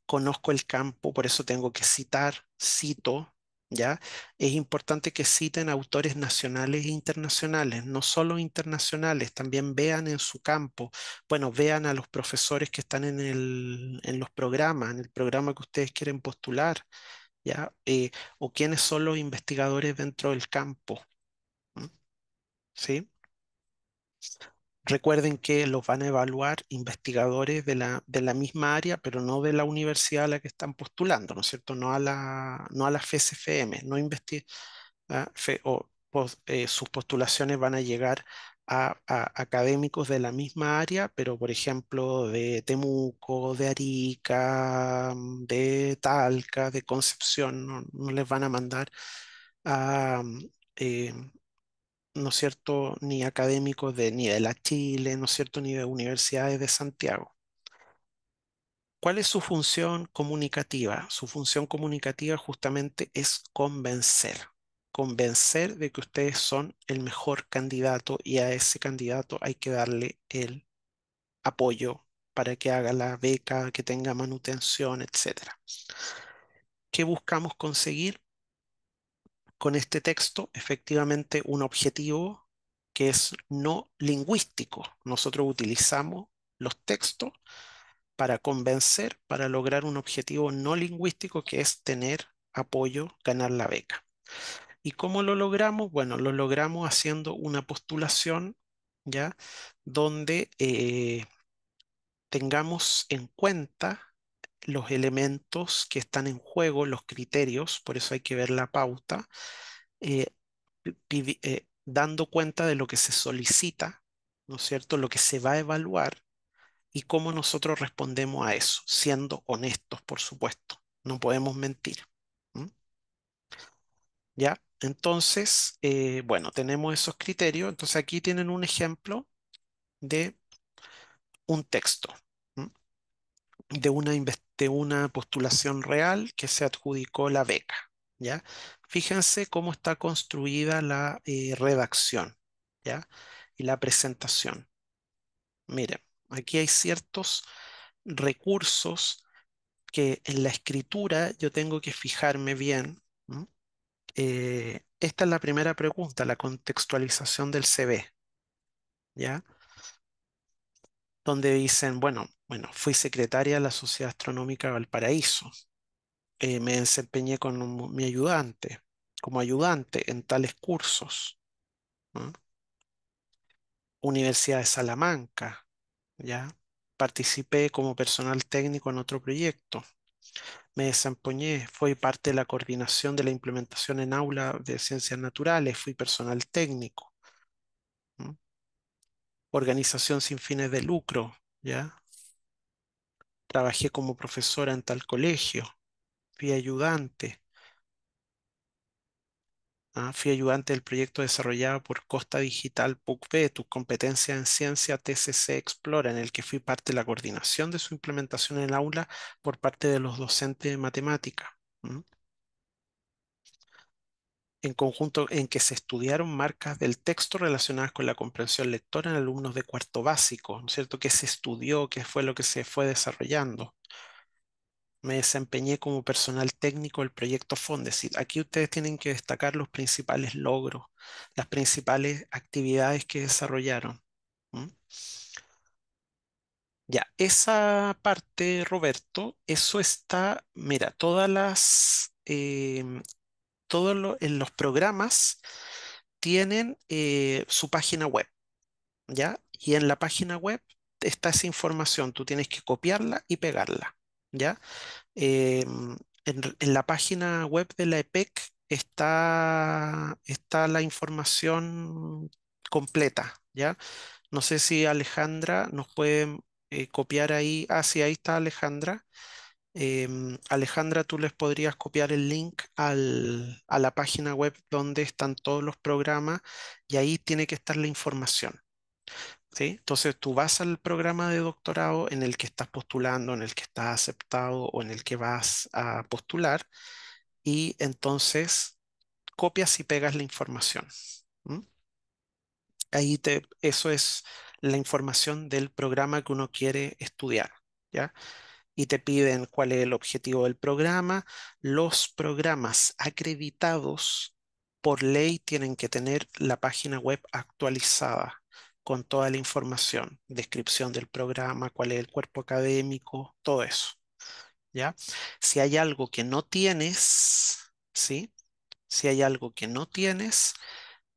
Conozco el campo, por eso tengo que citar, cito, ¿ya? Es importante que citen autores nacionales e internacionales, no solo internacionales, también vean en su campo, bueno, vean a los profesores que están en los programas, en el programa que ustedes quieren postular, ¿ya? O quiénes son los investigadores dentro del campo, ¿m? ¿Sí? Recuerden que los van a evaluar investigadores de la misma área, pero no de la universidad a la que están postulando, ¿no es cierto? No a la FESFM, no sus postulaciones van a llegar a académicos de la misma área, pero por ejemplo de Temuco, de Arica, de Talca, de Concepción, no les van a mandar a, eh, ¿no es cierto?, ni académicos ni de la Chile, ¿no es cierto?, ni de universidades de Santiago. ¿Cuál es su función comunicativa? Su función comunicativa justamente es convencer, convencer de que ustedes son el mejor candidato y a ese candidato hay que darle el apoyo para que haga la beca, que tenga manutención, etcétera. ¿Qué buscamos conseguir con este texto? Efectivamente, un objetivo que es no lingüístico. Nosotros utilizamos los textos para convencer, para lograr un objetivo no lingüístico que es tener apoyo, ganar la beca. ¿Y cómo lo logramos? Bueno, lo logramos haciendo una postulación, ¿ya? Donde tengamos en cuenta los elementos que están en juego, los criterios, por eso hay que ver la pauta, eh, dando cuenta de lo que se solicita, ¿no es cierto? Lo que se va a evaluar y cómo nosotros respondemos a eso, siendo honestos, por supuesto. No podemos mentir. ¿M? ¿Ya? Entonces, bueno, tenemos esos criterios. Entonces aquí tienen un ejemplo de un texto, ¿m? De una postulación real que se adjudicó la beca. ¿Ya? Fíjense cómo está construida la redacción, ¿ya? Y la presentación. Miren, aquí hay ciertos recursos que en la escritura yo tengo que fijarme bien. ¿M? Esta es la primera pregunta, la contextualización del CV, ¿ya? donde dicen, bueno, fui secretaria de la Sociedad Astronómica de Valparaíso, me desempeñé mi ayudante, como ayudante en tales cursos, ¿no? Universidad de Salamanca, ¿ya? Participé como personal técnico en otro proyecto. Me desempeñé, fui parte de la coordinación de la implementación en aula de ciencias naturales, fui personal técnico, ¿no? Organización sin fines de lucro, ¿ya? Trabajé como profesora en tal colegio, fui ayudante, ¿ah? Fui ayudante del proyecto desarrollado por Costa Digital PUCB, tus competencias en ciencia TCC Explora, en el que fui parte de la coordinación de su implementación en el aula por parte de los docentes de matemática. ¿M? En conjunto en que se estudiaron marcas del texto relacionadas con la comprensión lectora en alumnos de cuarto básico, ¿no es cierto? ¿Qué se estudió? ¿Qué fue lo que se fue desarrollando? Me desempeñé como personal técnico del proyecto Fondesit. Aquí ustedes tienen que destacar los principales logros, las principales actividades que desarrollaron. ¿M? Ya, esa parte, Roberto, eso está, mira, en los programas tienen su página web, ¿ya? Y en la página web está esa información, tú tienes que copiarla y pegarla, ¿ya? En la página web de la EPEC está la información completa, ¿ya? No sé si Alejandra nos puede copiar ahí. Ah, sí, ahí está Alejandra. Alejandra, tú les podrías copiar el link a la página web donde están todos los programas y ahí tiene que estar la información. ¿Sí? Entonces tú vas al programa de doctorado en el que estás postulando, en el que estás aceptado o en el que vas a postular y entonces copias y pegas la información. ¿M? Eso es la información del programa que uno quiere estudiar, ¿ya? Y te piden cuál es el objetivo del programa. Los programas acreditados por ley tienen que tener la página web actualizada con toda la información, descripción del programa, cuál es el cuerpo académico, todo eso, ¿ya? Si hay algo que no tienes, ¿sí? Si hay algo que no tienes,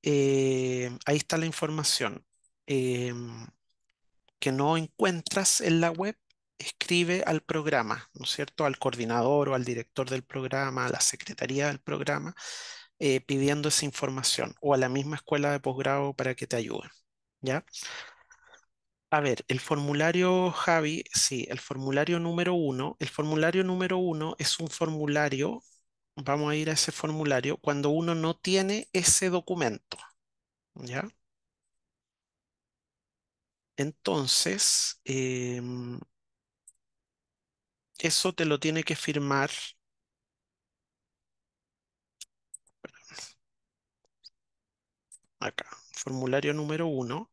ahí está la información. Em, que no encuentras en la web, escribe al programa, ¿no es cierto? Al coordinador o al director del programa, a la secretaría del programa, pidiendo esa información o a la misma escuela de posgrado para que te ayuden, ¿ya? A ver, el formulario, Javi, sí, el formulario número uno es un formulario, vamos a ir a ese formulario cuando uno no tiene ese documento, ¿ya? Entonces, eso te lo tiene que firmar acá. Formulario número uno.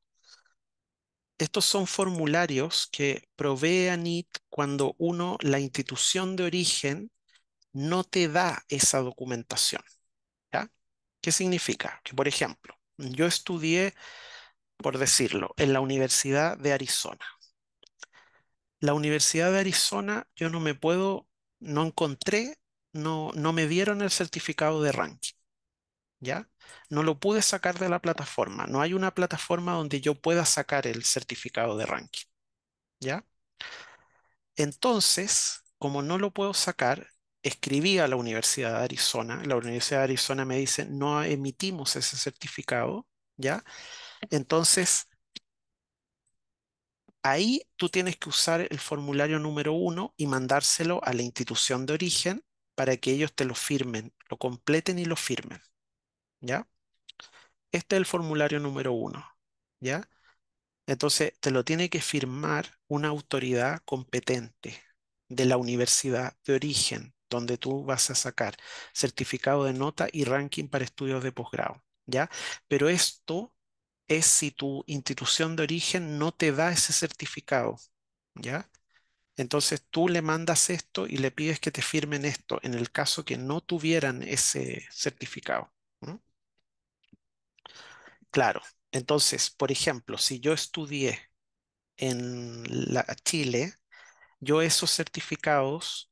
Estos son formularios que provee ANIT cuando la institución de origen, no te da esa documentación, ¿ya? ¿Qué significa? Que, por ejemplo, yo estudié, por decirlo, en la Universidad de Arizona. La Universidad de Arizona, yo no encontré, no me dieron el certificado de ranking. ¿Ya? No lo pude sacar de la plataforma. No hay una plataforma donde yo pueda sacar el certificado de ranking, ¿ya? Entonces, como no lo puedo sacar, escribí a la Universidad de Arizona. La Universidad de Arizona me dice, no emitimos ese certificado, ¿ya? Entonces, ahí tú tienes que usar el formulario número uno y mandárselo a la institución de origen para que ellos te lo firmen, lo completen y lo firmen, ¿ya? Este es el formulario número uno, ¿ya? Entonces, te lo tiene que firmar una autoridad competente de la universidad de origen, donde tú vas a sacar certificado de nota y ranking para estudios de posgrado, ¿ya? Pero esto es si tu institución de origen no te da ese certificado, ¿ya? Entonces tú le mandas esto y le pides que te firmen esto en el caso que no tuvieran ese certificado. ¿M? Claro. Entonces, por ejemplo, si yo estudié en Chile, yo esos certificados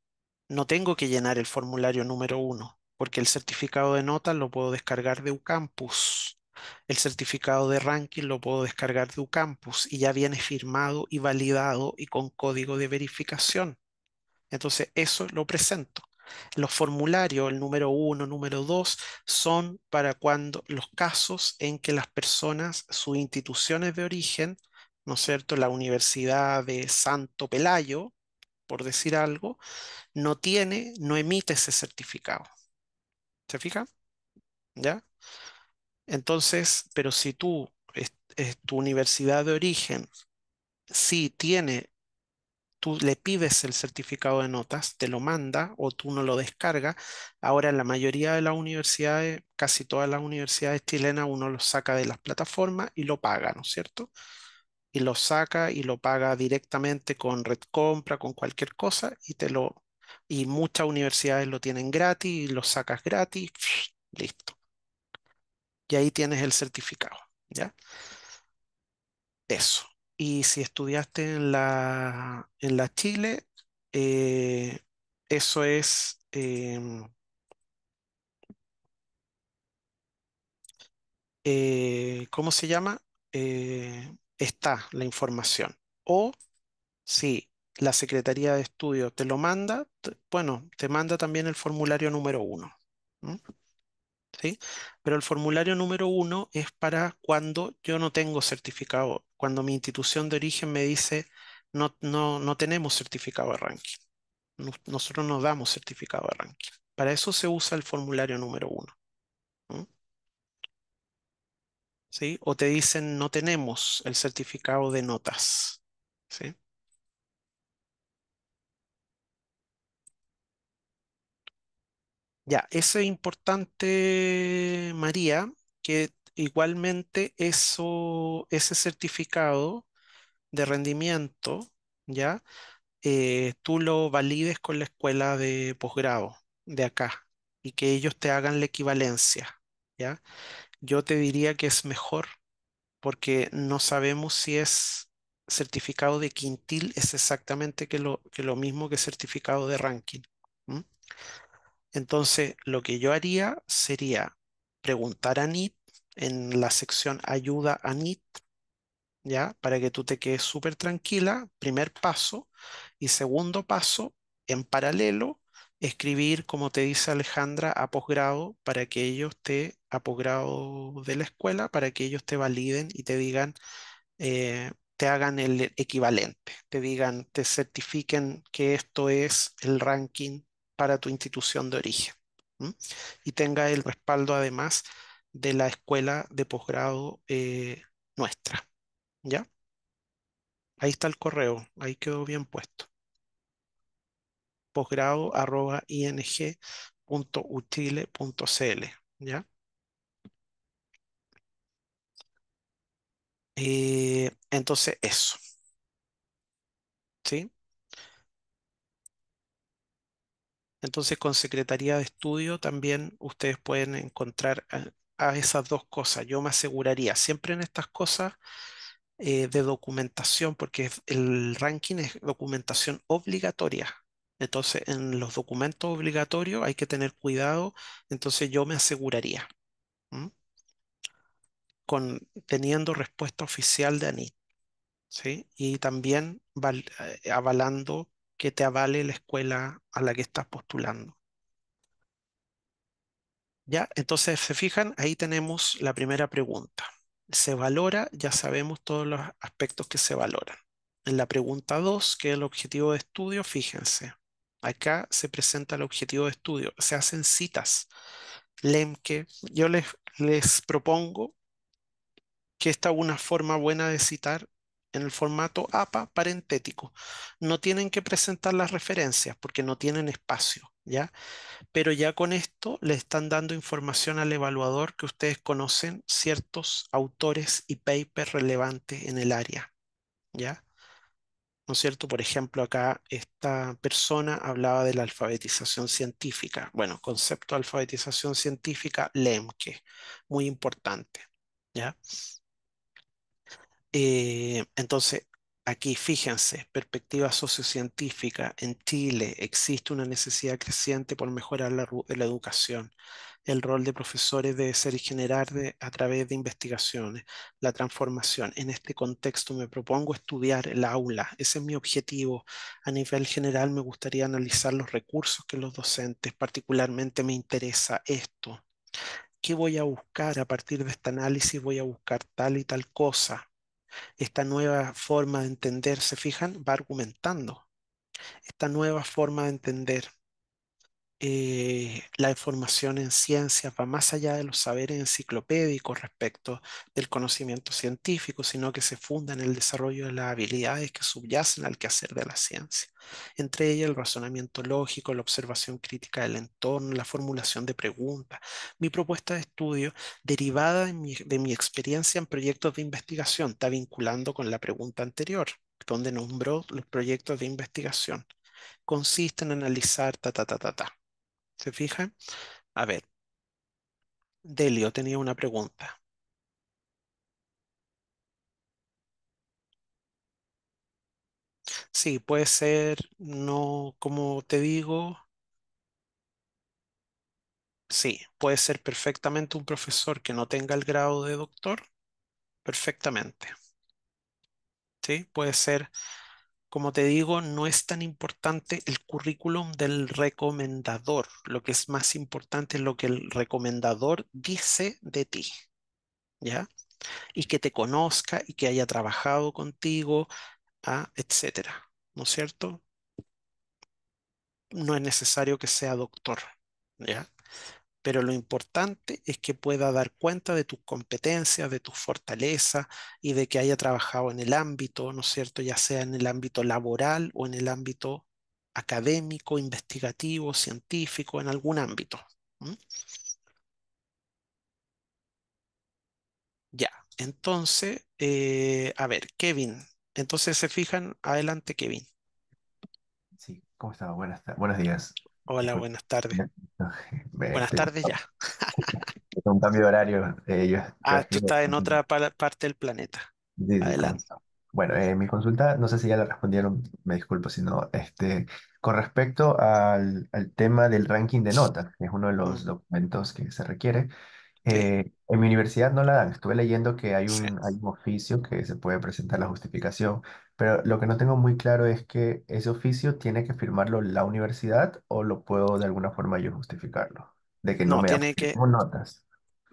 no tengo que llenar el formulario número uno, porque el certificado de notas lo puedo descargar de UCampus. El certificado de ranking lo puedo descargar de UCampus y ya viene firmado y validado y con código de verificación. Entonces, eso lo presento. Los formularios, el número uno, número dos, son para cuando los casos en que las personas, sus instituciones de origen, ¿no es cierto? La Universidad de Santo Pelayo, por decir algo, no emite ese certificado. ¿Se fija? ¿Ya? Entonces, pero si tu universidad de origen, sí tiene, tú le pides el certificado de notas, te lo manda o tú no lo descargas. Ahora en la mayoría de las universidades, casi todas las universidades chilenas, uno lo saca de las plataformas y lo paga, ¿no es cierto? Y lo saca y lo paga directamente con Red Compra, con cualquier cosa y muchas universidades lo tienen gratis y lo sacas gratis, listo. Y ahí tienes el certificado, ¿ya? Eso. Y si estudiaste en la Chile, eh, eso es, ¿cómo se llama? Está la información. O si la Secretaría de Estudio te lo manda, bueno, te manda también el formulario número uno. ¿M? ¿Sí? Pero el formulario número uno es para cuando yo no tengo certificado, cuando mi institución de origen me dice no tenemos certificado de ranking. Nosotros no damos certificado de ranking. Para eso se usa el formulario número uno. ¿M? ¿Sí? O te dicen no tenemos el certificado de notas. ¿Sí? Ya, eso es importante, María, que igualmente ese certificado de rendimiento, ¿ya? Tú lo valides con la escuela de posgrado de acá y que ellos te hagan la equivalencia, ¿ya? Yo te diría que es mejor porque no sabemos si es certificado de quintil, es exactamente que lo mismo que certificado de ranking. ¿M? Entonces, lo que yo haría sería preguntar a NIT en la sección ayuda a NIT, ¿ya? Para que tú te quedes súper tranquila, primer paso. Y segundo paso, en paralelo, escribir, como te dice Alejandra, a posgrado para que ellos a posgrado de la escuela, para que ellos te validen y te digan, te hagan el equivalente, te digan, te certifiquen que esto es el ranking para tu institución de origen. ¿M? Y tenga el respaldo además de la escuela de posgrado nuestra. ¿Ya? Ahí está el correo, ahí quedó bien puesto. posgrado@ing.uchile.cl. ¿Ya? Entonces, eso, ¿sí? Entonces, con Secretaría de Estudio también ustedes pueden encontrar a esas dos cosas. Yo me aseguraría siempre en estas cosas de documentación, porque el ranking es documentación obligatoria. Entonces, en los documentos obligatorios hay que tener cuidado. Entonces, yo me aseguraría, ¿m? Teniendo respuesta oficial de ANIT, ¿sí? Y también avalando que te avale la escuela a la que estás postulando. Ya, entonces se fijan, ahí tenemos la primera pregunta. Se valora, ya sabemos todos los aspectos que se valoran. En la pregunta 2, que es el objetivo de estudio, fíjense, acá se presenta el objetivo de estudio, se hacen citas. Lemke, yo les propongo que esta es una forma buena de citar en el formato APA parentético. No tienen que presentar las referencias porque no tienen espacio, ¿ya? Pero ya con esto le están dando información al evaluador que ustedes conocen ciertos autores y papers relevantes en el área, ¿ya? ¿No es cierto? Por ejemplo, acá esta persona hablaba de la alfabetización científica. Bueno, concepto de alfabetización científica, Lemke, muy importante, ¿ya? Entonces, Aquí, fíjense, perspectiva sociocientífica. En Chile existe una necesidad creciente por mejorar la educación. El rol de profesores debe ser generar a través de investigaciones, la transformación. En este contexto me propongo estudiar el aula. Ese es mi objetivo. A nivel general me gustaría analizar los recursos que los docentes, particularmente me interesa esto. ¿Qué voy a buscar a partir de este análisis? Voy a buscar tal y tal cosa. Esta nueva forma de entender, ¿se fijan? Va argumentando. Esta nueva forma de entender la información en ciencias va más allá de los saberes enciclopédicos respecto del conocimiento científico, sino que se funda en el desarrollo de las habilidades que subyacen al quehacer de la ciencia. Entre ellas el razonamiento lógico, la observación crítica del entorno, la formulación de preguntas. Mi propuesta de estudio, derivada de mi experiencia en proyectos de investigación, está vinculando con la pregunta anterior, donde nombró los proyectos de investigación. Consiste en analizar ta, ta, ta, ta, ta. ¿Se fijan? A ver, Delio tenía una pregunta. Sí, puede ser, no, como te digo, sí, puede ser perfectamente un profesor que no tenga el grado de doctor, perfectamente. Sí, puede ser, como te digo, no es tan importante el currículum del recomendador. Lo que es más importante es lo que el recomendador dice de ti, ¿ya? Y que te conozca y que haya trabajado contigo, etcétera. ¿No es cierto? No es necesario que sea doctor, ¿ya? Pero lo importante es que pueda dar cuenta de tus competencias, de tus fortalezas y de que haya trabajado en el ámbito, ¿no es cierto? Ya sea en el ámbito laboral o en el ámbito académico, investigativo, científico, en algún ámbito. ¿M? Ya, entonces, a ver, Kevin. Entonces se fijan, adelante, Kevin. Sí, ¿cómo está? Buenos días. Hola, Disculpe. buenas tardes. Buenas Estoy tardes ya. con un cambio de horario. Yo Ah, tú estoy. estás en otra parte del planeta. Sí, sí, ¿cómo Adelante. está? Bueno, mi consulta, no sé si ya la respondieron, me disculpo si no. Con respecto al tema del ranking de notas, que es uno de los Mm, documentos que se requiere, sí, en mi universidad no la dan. Estuve leyendo que sí. hay un oficio que se puede presentar la justificación, pero lo que no tengo muy claro es que ese oficio tiene que firmarlo la universidad o lo puedo de alguna forma yo justificarlo, de que no No, me dan notas.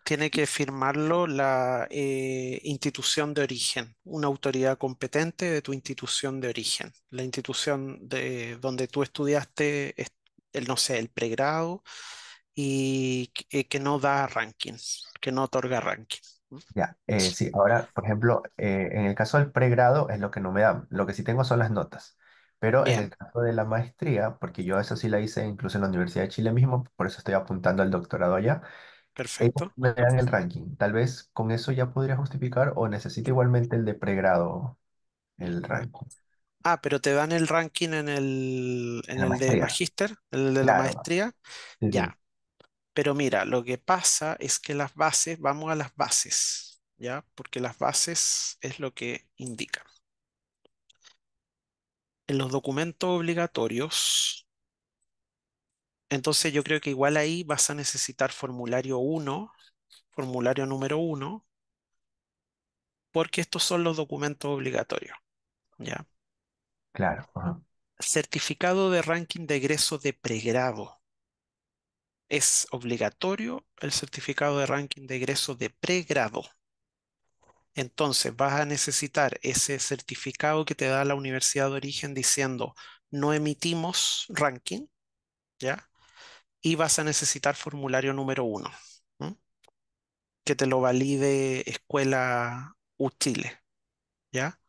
tiene que firmarlo la institución de origen, una autoridad competente de tu institución de origen. La institución de donde tú estudiaste, no sé, el pregrado y que no da ranking, que no otorga ranking. ¿Mm? Ya, sí, ahora, por ejemplo, en el caso del pregrado es lo que no me dan, lo que sí tengo son las notas, pero en el Bien, caso de la maestría, porque yo eso sí la hice incluso en la Universidad de Chile mismo, por eso estoy apuntando al doctorado allá, ellos perfecto. me dan el ranking, tal vez con eso ya podría justificar o necesito igualmente el de pregrado, el ranking, Ah, pero te dan el ranking en en la el de maestría, magíster, el de la claro, maestría. sí, sí, Ya. Pero mira, lo que pasa es que las bases, vamos a las bases, ¿ya? Porque las bases es lo que indica. En los documentos obligatorios, entonces yo creo que igual ahí vas a necesitar formulario uno, formulario número uno, porque estos son los documentos obligatorios, ¿ya? claro, ajá, Certificado de ranking de egreso de pregrado. Es obligatorio el certificado de ranking de egreso de pregrado. Entonces vas a necesitar ese certificado que te da la universidad de origen diciendo no emitimos ranking, ¿ya? Y vas a necesitar formulario número uno, ¿m? Que te lo valide Escuela U Chile, ¿ya?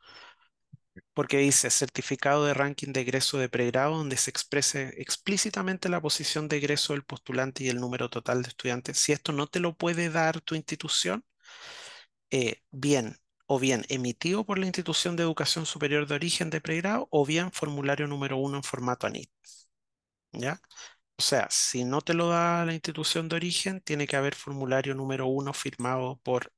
Porque dice certificado de ranking de egreso de pregrado donde se exprese explícitamente la posición de egreso del postulante y el número total de estudiantes. Si esto no te lo puede dar tu institución, bien, o bien emitido por la institución de educación superior de origen de pregrado, o bien formulario número uno en formato ANIT, ¿ya? O sea, si no te lo da la institución de origen, tiene que haber formulario número uno firmado por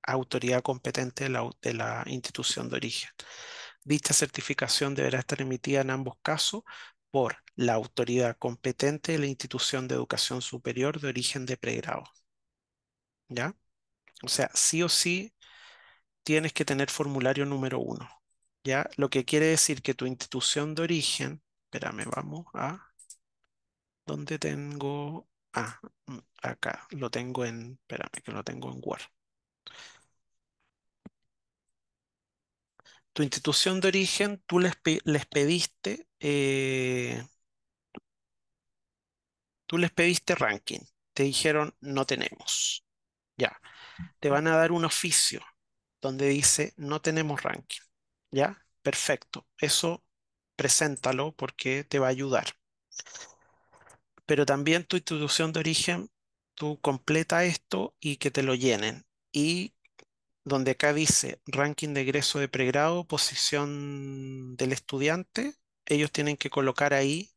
autoridad competente de la institución de origen. Dicha certificación deberá estar emitida en ambos casos por la autoridad competente de la institución de educación superior de origen de pregrado. ¿Ya? O sea, sí o sí tienes que tener formulario número 1. ¿Ya? Lo que quiere decir que tu institución de origen, espérame, vamos a, ¿dónde tengo? Ah, acá, lo tengo en, espérame, que lo tengo en Word. Tu institución de origen, tú les pediste, tú les pediste ranking. Te dijeron, no tenemos. Ya. Te van a dar un oficio donde dice, no tenemos ranking. ¿Ya? Perfecto. Eso preséntalo porque te va a ayudar. Pero también tu institución de origen, tú completa esto y que te lo llenen. Y donde acá dice ranking de egreso de pregrado, posición del estudiante, ellos tienen que colocar ahí,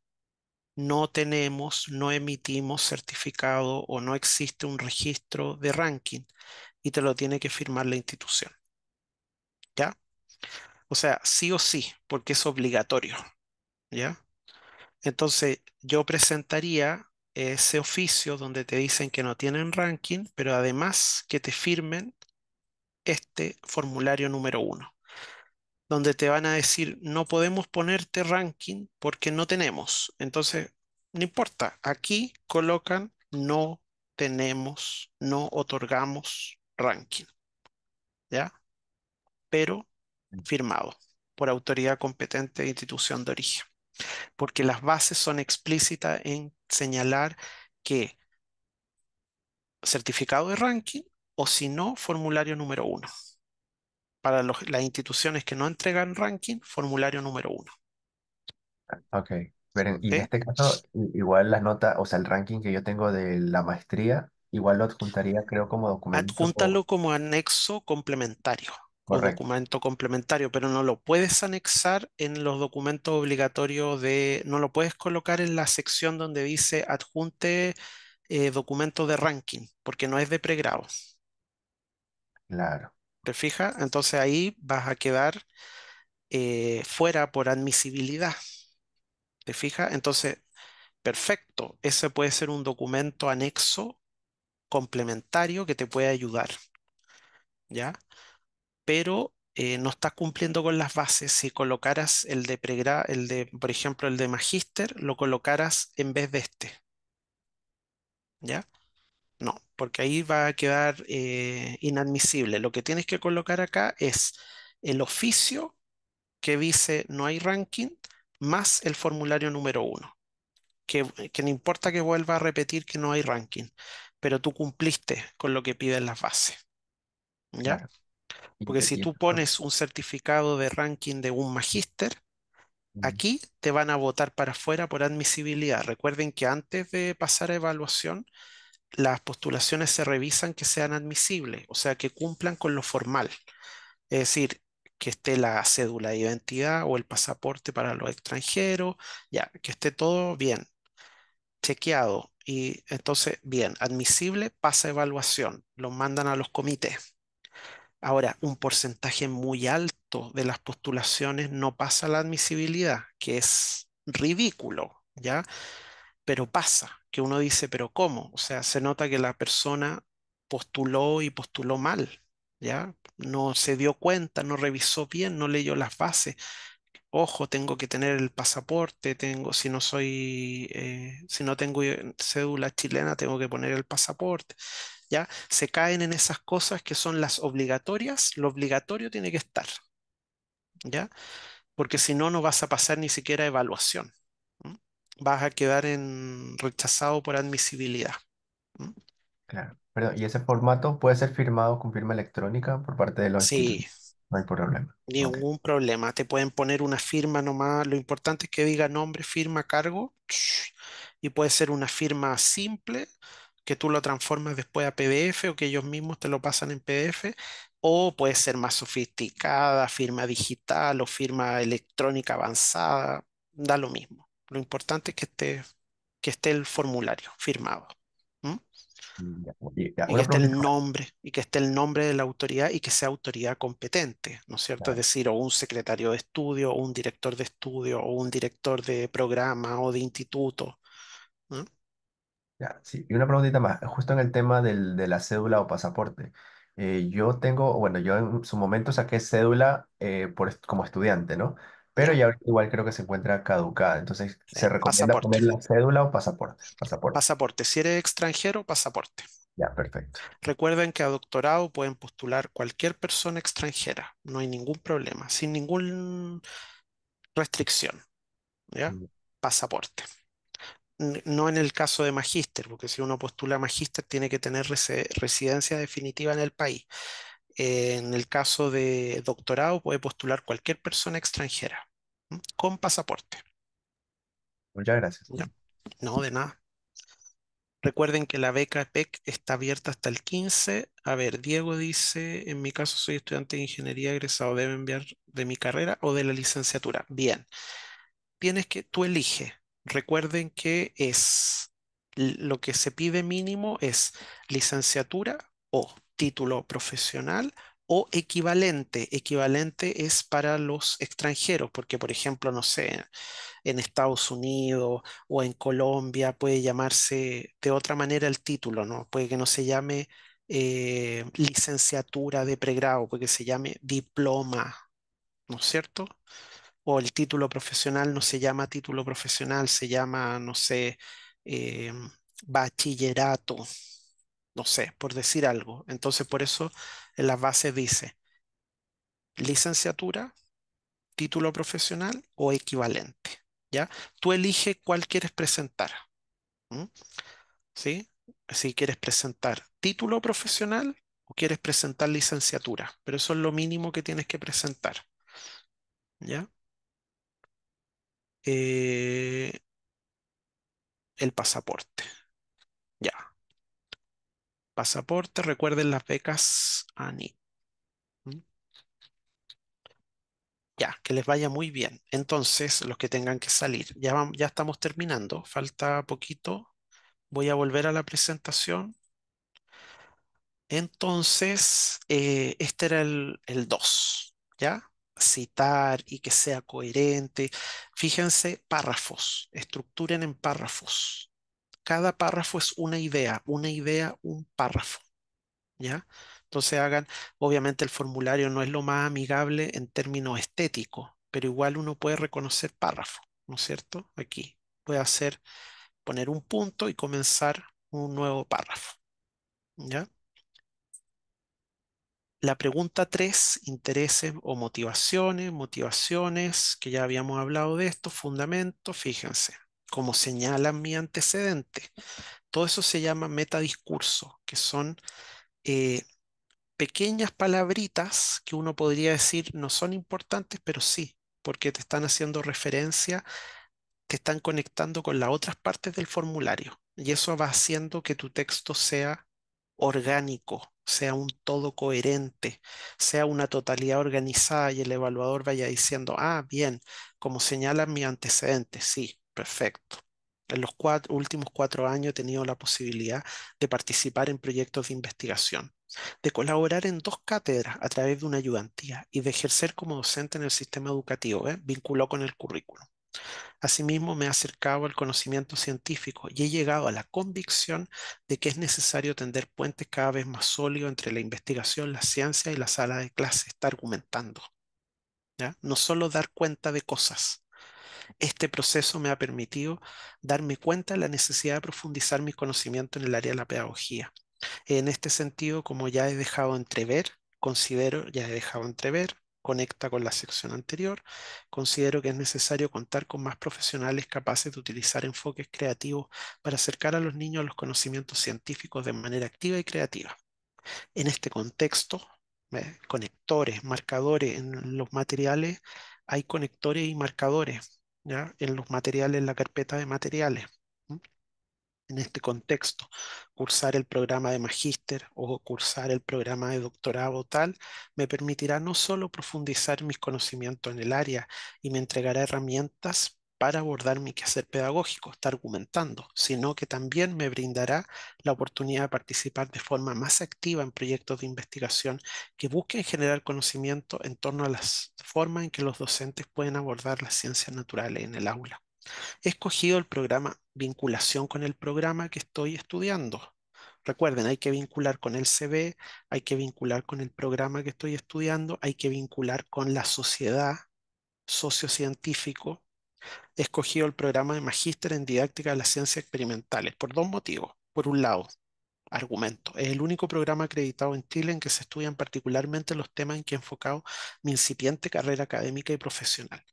no tenemos, no emitimos certificado o no existe un registro de ranking y te lo tiene que firmar la institución. ¿Ya? O sea, sí o sí, porque es obligatorio. ¿Ya? Entonces, yo presentaría ese oficio donde te dicen que no tienen ranking, pero además que te firmen este formulario número 1, donde te van a decir, no podemos ponerte ranking porque no tenemos. Entonces, no importa, aquí colocan, no tenemos, no otorgamos ranking, ¿ya? Pero firmado por autoridad competente de institución de origen, porque las bases son explícitas en señalar que certificado de ranking o si no, formulario número 1. Para las instituciones que no entregan ranking, formulario número 1. Ok. Pero, y en ¿Sí? este caso, igual las notas, o sea, el ranking que yo tengo de la maestría, igual lo adjuntaría, creo, como documento Adjúntalo como anexo complementario o correcto. documento complementario, pero no lo puedes anexar en los documentos obligatorios no lo puedes colocar en la sección donde dice adjunte documento de ranking, porque no es de pregrado. Claro, ¿Te fijas? Entonces ahí vas a quedar fuera por admisibilidad. ¿Te fijas? Entonces, perfecto. Ese puede ser un documento anexo complementario que te puede ayudar, ¿ya? Pero no estás cumpliendo con las bases. Si colocaras el de pregrado, por ejemplo, el de magíster, lo colocaras en vez de este, ¿ya? No, porque ahí va a quedar inadmisible. Lo que tienes que colocar acá es el oficio que dice no hay ranking más el formulario número 1. Que no importa que vuelva a repetir que no hay ranking, pero tú cumpliste con lo que piden las bases, ¿ya? claro. Porque si Y tú esto, pones un certificado de ranking de un magíster, aquí te van a votar para afuera por admisibilidad. Recuerden que antes de pasar a evaluación, las postulaciones se revisan que sean admisibles, o sea, que cumplan con lo formal. Es decir, que esté la cédula de identidad o el pasaporte para los extranjeros, ya, que esté todo bien, chequeado. Y entonces, bien, admisible, pasa evaluación, lo mandan a los comités. Ahora, un porcentaje muy alto de las postulaciones no pasa la admisibilidad, que es ridículo, ¿ya? Pero pasa, que uno dice, pero ¿cómo? O sea, se nota que la persona postuló y postuló mal, ¿ya? No se dio cuenta, no revisó bien, no leyó las bases. Ojo, tengo que tener el pasaporte, si no soy, si no tengo cédula chilena, tengo que poner el pasaporte, ¿ya? Se caen en esas cosas que son las obligatorias, lo obligatorio tiene que estar, ¿ya? Porque si no, no vas a pasar ni siquiera evaluación. ¿M? Vas a quedar rechazado por admisibilidad. ¿M? claro. Pero, ¿y ese formato puede ser firmado con firma electrónica por parte de los institutos? Sí, No hay problema. Ok, ningún problema. Te pueden poner una firma nomás. Lo importante es que diga nombre, firma, cargo. Y puede ser una firma simple que tú lo transformes después a PDF o que ellos mismos te lo pasan en PDF. O puede ser más sofisticada, firma digital o firma electrónica avanzada. Da lo mismo. Lo importante es que esté el formulario firmado. ¿Mm? Ya, oye, ya, Y que una esté preguntita el más. nombre, y que esté el nombre de la autoridad y que sea autoridad competente, ¿no es cierto? Es Claro, decir, o un secretario de estudio, o un director de estudio, o un director de programa o de instituto, ¿no? ya, sí. Y una preguntita más, justo en el tema de la cédula o pasaporte. Yo tengo, bueno, yo en su momento saqué cédula como estudiante, ¿no? Pero ¿Ya? ya ahorita igual creo que se encuentra caducada. Entonces, ¿se recomienda Pasaporte. poner la cédula o pasaporte? Pasaporte. Pasaporte. Si eres extranjero, pasaporte. Ya, perfecto. Recuerden que a doctorado pueden postular cualquier persona extranjera, no hay ningún problema, sin ninguna restricción, ¿ya? Mm. Pasaporte. No en el caso de magíster, porque si uno postula magíster tiene que tener residencia definitiva en el país. En el caso de doctorado puede postular cualquier persona extranjera, ¿m? Con pasaporte, Muchas gracias. ¿ya? No, de nada. Recuerden que la beca PEC está abierta hasta el 15. A ver, Diego dice, en mi caso soy estudiante de ingeniería egresado, ¿debe enviar de mi carrera o de la licenciatura? Bien, tienes que, tú elige. Recuerden que lo que se pide mínimo es licenciatura o título profesional o equivalente. Equivalente es para los extranjeros, porque por ejemplo, no sé, en Estados Unidos o en Colombia puede llamarse de otra manera el título, ¿no? Puede que no se llame licenciatura de pregrado, puede que se llame diploma, ¿no es cierto? O el título profesional no se llama título profesional, se llama, no sé, eh, bachillerato, no sé, por decir algo. Entonces, por eso en las bases dice licenciatura, título profesional o equivalente, ¿ya? Tú elige cuál quieres presentar, ¿m? ¿Sí? Si quieres presentar título profesional o quieres presentar licenciatura, pero eso es lo mínimo que tienes que presentar, ¿ya? Eh, el pasaporte, ya. Pasaporte, recuerden las becas ANI. ¿M? Ya, que les vaya muy bien. Entonces, los que tengan que salir, ya estamos terminando, falta poquito. Voy a volver a la presentación. Entonces, este era el 2, ¿ya? Citar y que sea coherente. Fíjense, párrafos, estructuren en párrafos. Cada párrafo es una idea, un párrafo, ¿ya? Entonces hagan, obviamente el formulario no es lo más amigable en términos estéticos, pero igual uno puede reconocer párrafo, ¿no es cierto? Aquí puede hacer, poner un punto y comenzar un nuevo párrafo, ¿ya? La pregunta 3, intereses o motivaciones, motivaciones, que ya habíamos hablado de esto, fundamentos, fíjense, como señalan mi antecedente. Todo eso se llama metadiscurso, que son eh, pequeñas palabritas que uno podría decir no son importantes, pero sí, porque te están haciendo referencia, te están conectando con las otras partes del formulario. Y eso va haciendo que tu texto sea orgánico, sea un todo coherente, sea una totalidad organizada y el evaluador vaya diciendo, ah, bien, como señalan mis antecedentes, sí, perfecto. En los últimos 4 años he tenido la posibilidad de participar en proyectos de investigación, de colaborar en 2 cátedras a través de una ayudantía y de ejercer como docente en el sistema educativo, ¿eh? Vinculó con el currículum. Asimismo, me he acercado al conocimiento científico y he llegado a la convicción de que es necesario tender puentes cada vez más sólidos entre la investigación, la ciencia y la sala de clase. Está argumentando, ¿ya? No solo dar cuenta de cosas. Este proceso me ha permitido darme cuenta de la necesidad de profundizar mis conocimientos en el área de la pedagogía. En este sentido, como ya he dejado entrever, ya he dejado entrever, conecta con la sección anterior, considero que es necesario contar con más profesionales capaces de utilizar enfoques creativos para acercar a los niños a los conocimientos científicos de manera activa y creativa. En este contexto, conectores, marcadores en los materiales, hay conectores y marcadores, ¿ya? En los materiales, en la carpeta de materiales. ¿M? En este contexto, cursar el programa de magíster o cursar el programa de doctorado tal me permitirá no solo profundizar mis conocimientos en el área y me entregará herramientas para abordar mi quehacer pedagógico, está argumentando, sino que también me brindará la oportunidad de participar de forma más activa en proyectos de investigación que busquen generar conocimiento en torno a las formas en que los docentes pueden abordar las ciencias naturales en el aula. He escogido el programa vinculación con el programa que estoy estudiando. Recuerden, hay que vincular con el CV, hay que vincular con el programa que estoy estudiando, hay que vincular con la sociedad sociocientífico. He escogido el programa de Magíster en Didáctica de las Ciencias Experimentales por dos motivos. Por un lado, argumento, es el único programa acreditado en Chile en que se estudian particularmente los temas en que he enfocado mi incipiente carrera académica y profesional.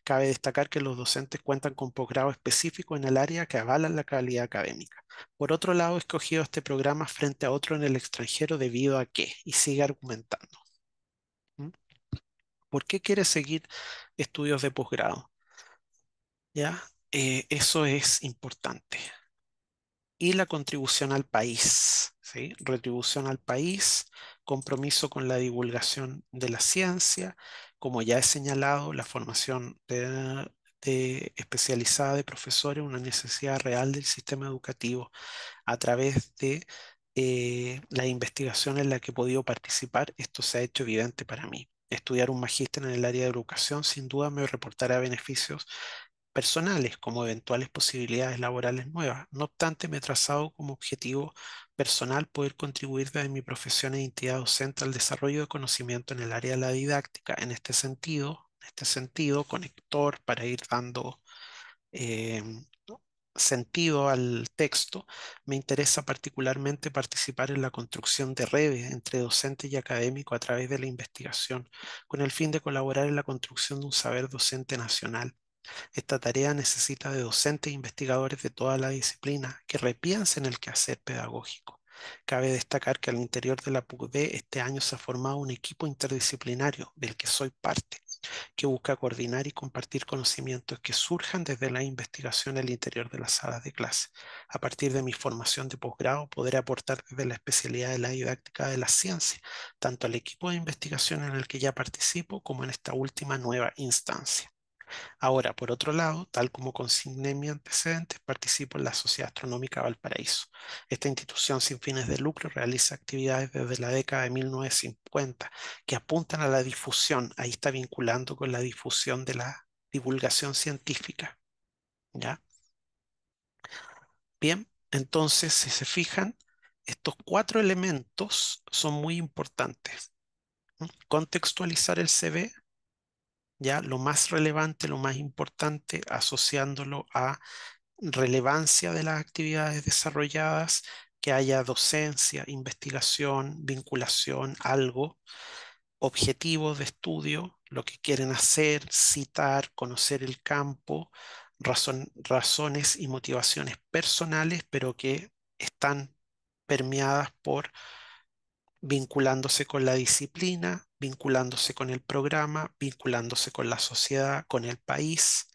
Cabe destacar que los docentes cuentan con posgrado específico en el área que avalan la calidad académica. Por otro lado, he escogido este programa frente a otro en el extranjero debido a que, y sigue argumentando. ¿Mm? ¿Por qué quiere seguir estudios de posgrado? ¿Ya? Eso es importante. Y la contribución al país, ¿sí? Retribución al país, compromiso con la divulgación de la ciencia, como ya he señalado, la formación especializada de profesores, una necesidad real del sistema educativo a través de la investigación en la que he podido participar. Esto se ha hecho evidente para mí. Estudiar un magíster en el área de educación sin duda me reportará beneficios personales como eventuales posibilidades laborales nuevas. No obstante, me he trazado como objetivo personal poder contribuir desde mi profesión e identidad docente al desarrollo de conocimiento en el área de la didáctica. En este sentido, conector para ir dando eh, sentido al texto, me interesa particularmente participar en la construcción de redes entre docente y académico a través de la investigación, con el fin de colaborar en la construcción de un saber docente nacional. Esta tarea necesita de docentes e investigadores de toda la disciplina que repiensen el quehacer pedagógico. Cabe destacar que al interior de la PUCD este año se ha formado un equipo interdisciplinario del que soy parte, que busca coordinar y compartir conocimientos que surjan desde la investigación al interior de las salas de clase. A partir de mi formación de posgrado, podré aportar desde la especialidad de la didáctica de la ciencia, tanto al equipo de investigación en el que ya participo como en esta última nueva instancia. Ahora, por otro lado, tal como consigné en mi antecedentes, participo en la Sociedad Astronómica Valparaíso. Esta institución sin fines de lucro realiza actividades desde la década de 1950 que apuntan a la difusión, ahí está vinculando con la difusión de la divulgación científica, ¿ya? Bien, entonces, si se fijan, estos cuatro elementos son muy importantes. Contextualizar el CV, ya lo más relevante, lo más importante, asociándolo a relevancia de las actividades desarrolladas, que haya docencia, investigación, vinculación, algo, objetivos de estudio, lo que quieren hacer, citar, conocer el campo, razones y motivaciones personales, pero que están permeadas por vinculándose con la disciplina, vinculándose con el programa, vinculándose con la sociedad, con el país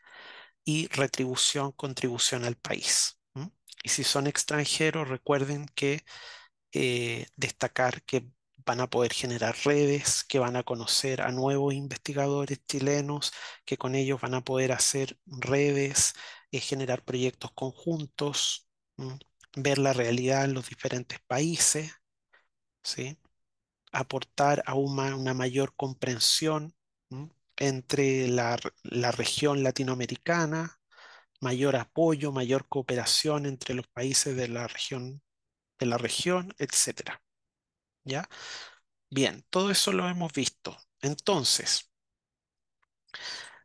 y retribución, contribución al país. ¿M? Y si son extranjeros, recuerden que destacar que van a poder generar redes, que van a conocer a nuevos investigadores chilenos, que con ellos van a poder hacer redes, generar proyectos conjuntos, ¿m? Ver la realidad en los diferentes países, ¿sí? Aportar a una mayor comprensión, ¿m? Entre la región latinoamericana, mayor apoyo, mayor cooperación entre los países de la región, etcétera. ¿Ya? Bien, todo eso lo hemos visto. Entonces,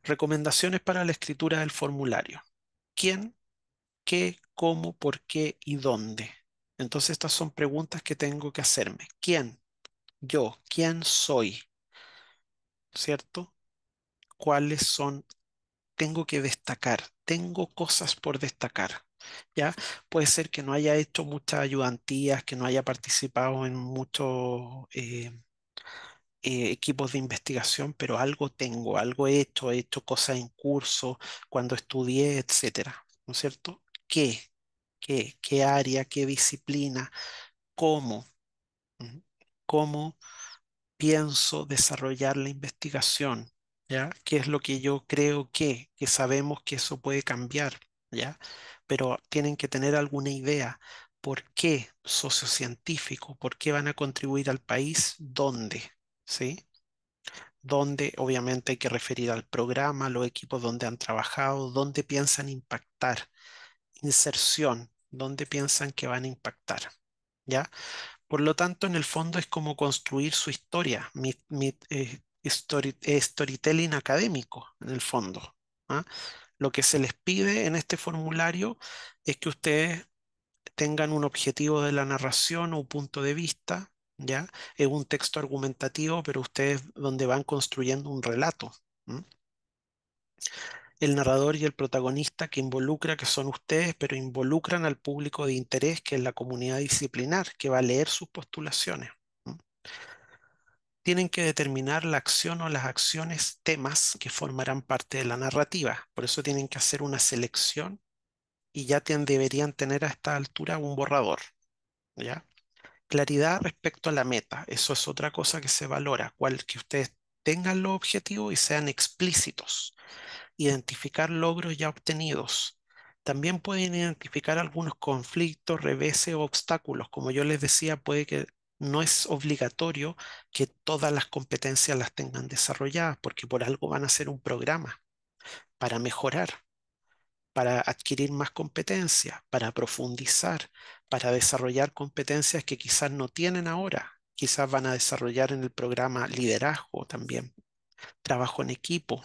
recomendaciones para la escritura del formulario. ¿Quién, qué, cómo, por qué y dónde? Entonces, estas son preguntas que tengo que hacerme. ¿Quién? Yo. ¿Quién soy? ¿Cierto? ¿Cuáles son? Tengo que destacar, tengo cosas por destacar, ¿ya? Puede ser que no haya hecho muchas ayudantías, que no haya participado en muchos equipos de investigación, pero algo tengo, algo he hecho cosas en curso, cuando estudié, etcétera, ¿no es cierto? ¿Qué? ¿Qué área? ¿Qué disciplina? ¿Cómo? ¿Mm? ¿Cómo pienso desarrollar la investigación? ¿ya? ¿Qué es lo que yo creo que sabemos que eso puede cambiar, ¿ya? Pero tienen que tener alguna idea. ¿Por qué sociocientífico? ¿Por qué van a contribuir al país? ¿Dónde? ¿Sí? ¿Dónde? Obviamente hay que referir al programa, los equipos donde han trabajado, dónde piensan impactar. Inserción, dónde piensan que van a impactar, ¿ya? Por lo tanto, en el fondo es como construir su historia, storytelling académico, en el fondo. ¿Ah? Lo que se les pide en este formulario es que ustedes tengan un objetivo de la narración o un punto de vista, ¿ya? Es un texto argumentativo, pero ustedes donde van construyendo un relato. ¿M? El narrador y el protagonista que involucra, que son ustedes, pero involucran al público de interés, que es la comunidad disciplinar, que va a leer sus postulaciones. ¿M? Tienen que determinar la acción o las acciones, temas que formarán parte de la narrativa. Por eso tienen que hacer una selección y ya deberían tener a esta altura un borrador, ¿ya? Claridad respecto a la meta. Eso es otra cosa que se valora, que ustedes tengan los objetivos y sean explícitos. Identificar logros ya obtenidos. También pueden identificar algunos conflictos, reveses o obstáculos. Como yo les decía, puede que no es obligatorio que todas las competencias las tengan desarrolladas, porque por algo van a hacer un programa para mejorar, para adquirir más competencias, para profundizar, para desarrollar competencias que quizás no tienen ahora. Quizás van a desarrollar en el programa liderazgo también, trabajo en equipo,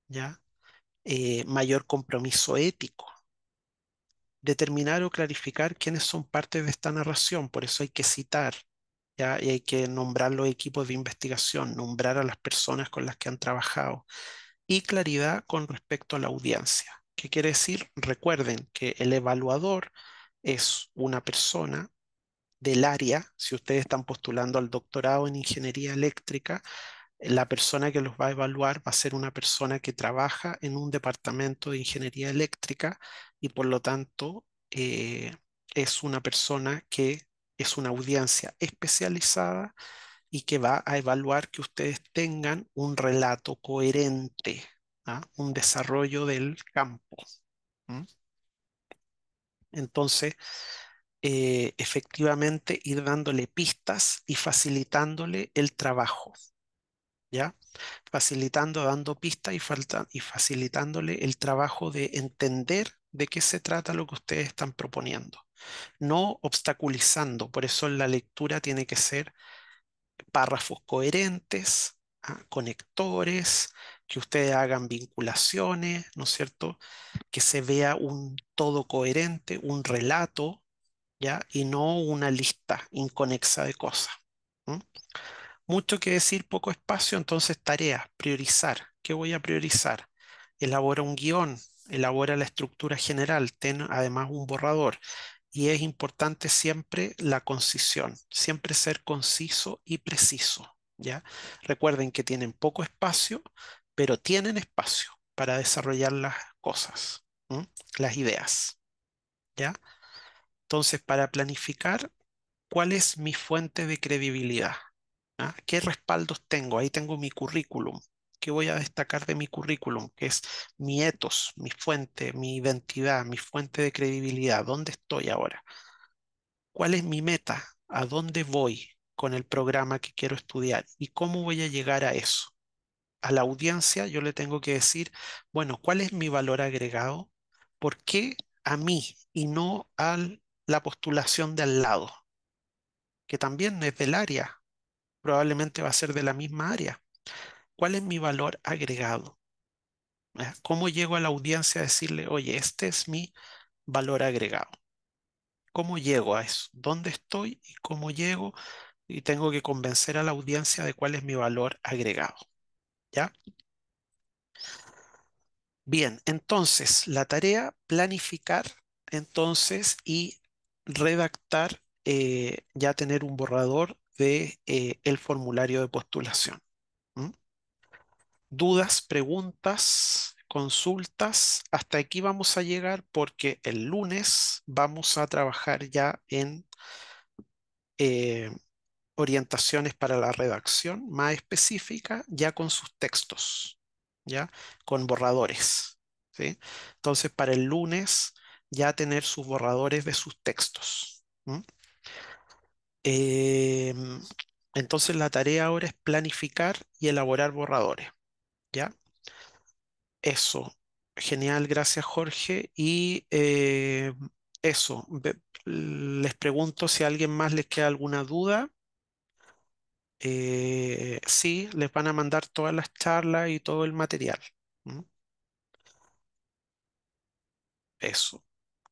¿ya? Mayor compromiso ético, determinar o clarificar quiénes son parte de esta narración, por eso hay que citar, ¿ya? Y hay que nombrar los equipos de investigación, nombrar a las personas con las que han trabajado y claridad con respecto a la audiencia. ¿Qué quiere decir? Recuerden que el evaluador es una persona del área, si ustedes están postulando al doctorado en ingeniería eléctrica, la persona que los va a evaluar va a ser una persona que trabaja en un departamento de ingeniería eléctrica y por lo tanto es una persona que es una audiencia especializada y que va a evaluar que ustedes tengan un relato coherente, ¿ah? Un desarrollo del campo. ¿M? Entonces, efectivamente ir dándole pistas y facilitándole el trabajo. ¿Ya? Facilitando, dando pistas y facilitándole el trabajo de entender de qué se trata lo que ustedes están proponiendo, no obstaculizando. Por eso la lectura tiene que ser párrafos coherentes, conectores, que ustedes hagan vinculaciones, ¿no es cierto? Que se vea un todo coherente, un relato, ¿ya? Y no una lista inconexa de cosas. ¿M? Mucho que decir, poco espacio, entonces tarea, priorizar. ¿Qué voy a priorizar? Elabora un guión, elabora la estructura general, ten además un borrador. Y es importante siempre la concisión, siempre ser conciso y preciso, ¿ya? Recuerden que tienen poco espacio, pero tienen espacio para desarrollar las cosas, ¿m? Las ideas, ¿ya? Entonces, para planificar, ¿cuál es mi fuente de credibilidad? ¿Ah? ¿Qué respaldos tengo? Ahí tengo mi currículum. ¿Qué voy a destacar de mi currículum? Que es mi ethos, mi fuente, mi identidad, mi fuente de credibilidad. ¿Dónde estoy ahora? ¿Cuál es mi meta? ¿A dónde voy con el programa que quiero estudiar? ¿Y cómo voy a llegar a eso? A la audiencia yo le tengo que decir, bueno, ¿cuál es mi valor agregado? ¿Por qué a mí y no a la postulación de al lado, que también es del área? Probablemente va a ser de la misma área. ¿Cuál es mi valor agregado? ¿Cómo llego a la audiencia a decirle, oye, este es mi valor agregado? ¿Cómo llego a eso? ¿Dónde estoy y cómo llego? Y tengo que convencer a la audiencia de cuál es mi valor agregado. ¿Ya? Bien, entonces la tarea, planificar entonces y redactar, ya tener un borrador de el formulario de postulación. ¿M? Dudas, preguntas, consultas. Hasta aquí vamos a llegar porque el lunes vamos a trabajar ya en orientaciones para la redacción más específica, ya con sus textos, ya con borradores, ¿sí? Entonces, para el lunes ya tener sus borradores de sus textos. ¿M? Em, entonces, la tarea ahora es planificar y elaborar borradores, ¿ya? Eso. Genial, gracias Jorge. Y eso, les pregunto si a alguien más les queda alguna duda. Sí, les van a mandar todas las charlas y todo el material. ¿M? Eso.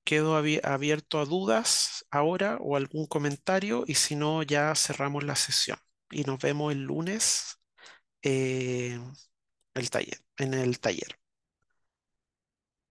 Quedo abierto a dudas ahora o algún comentario y si no, ya cerramos la sesión y nos vemos el lunes, eh, en el taller.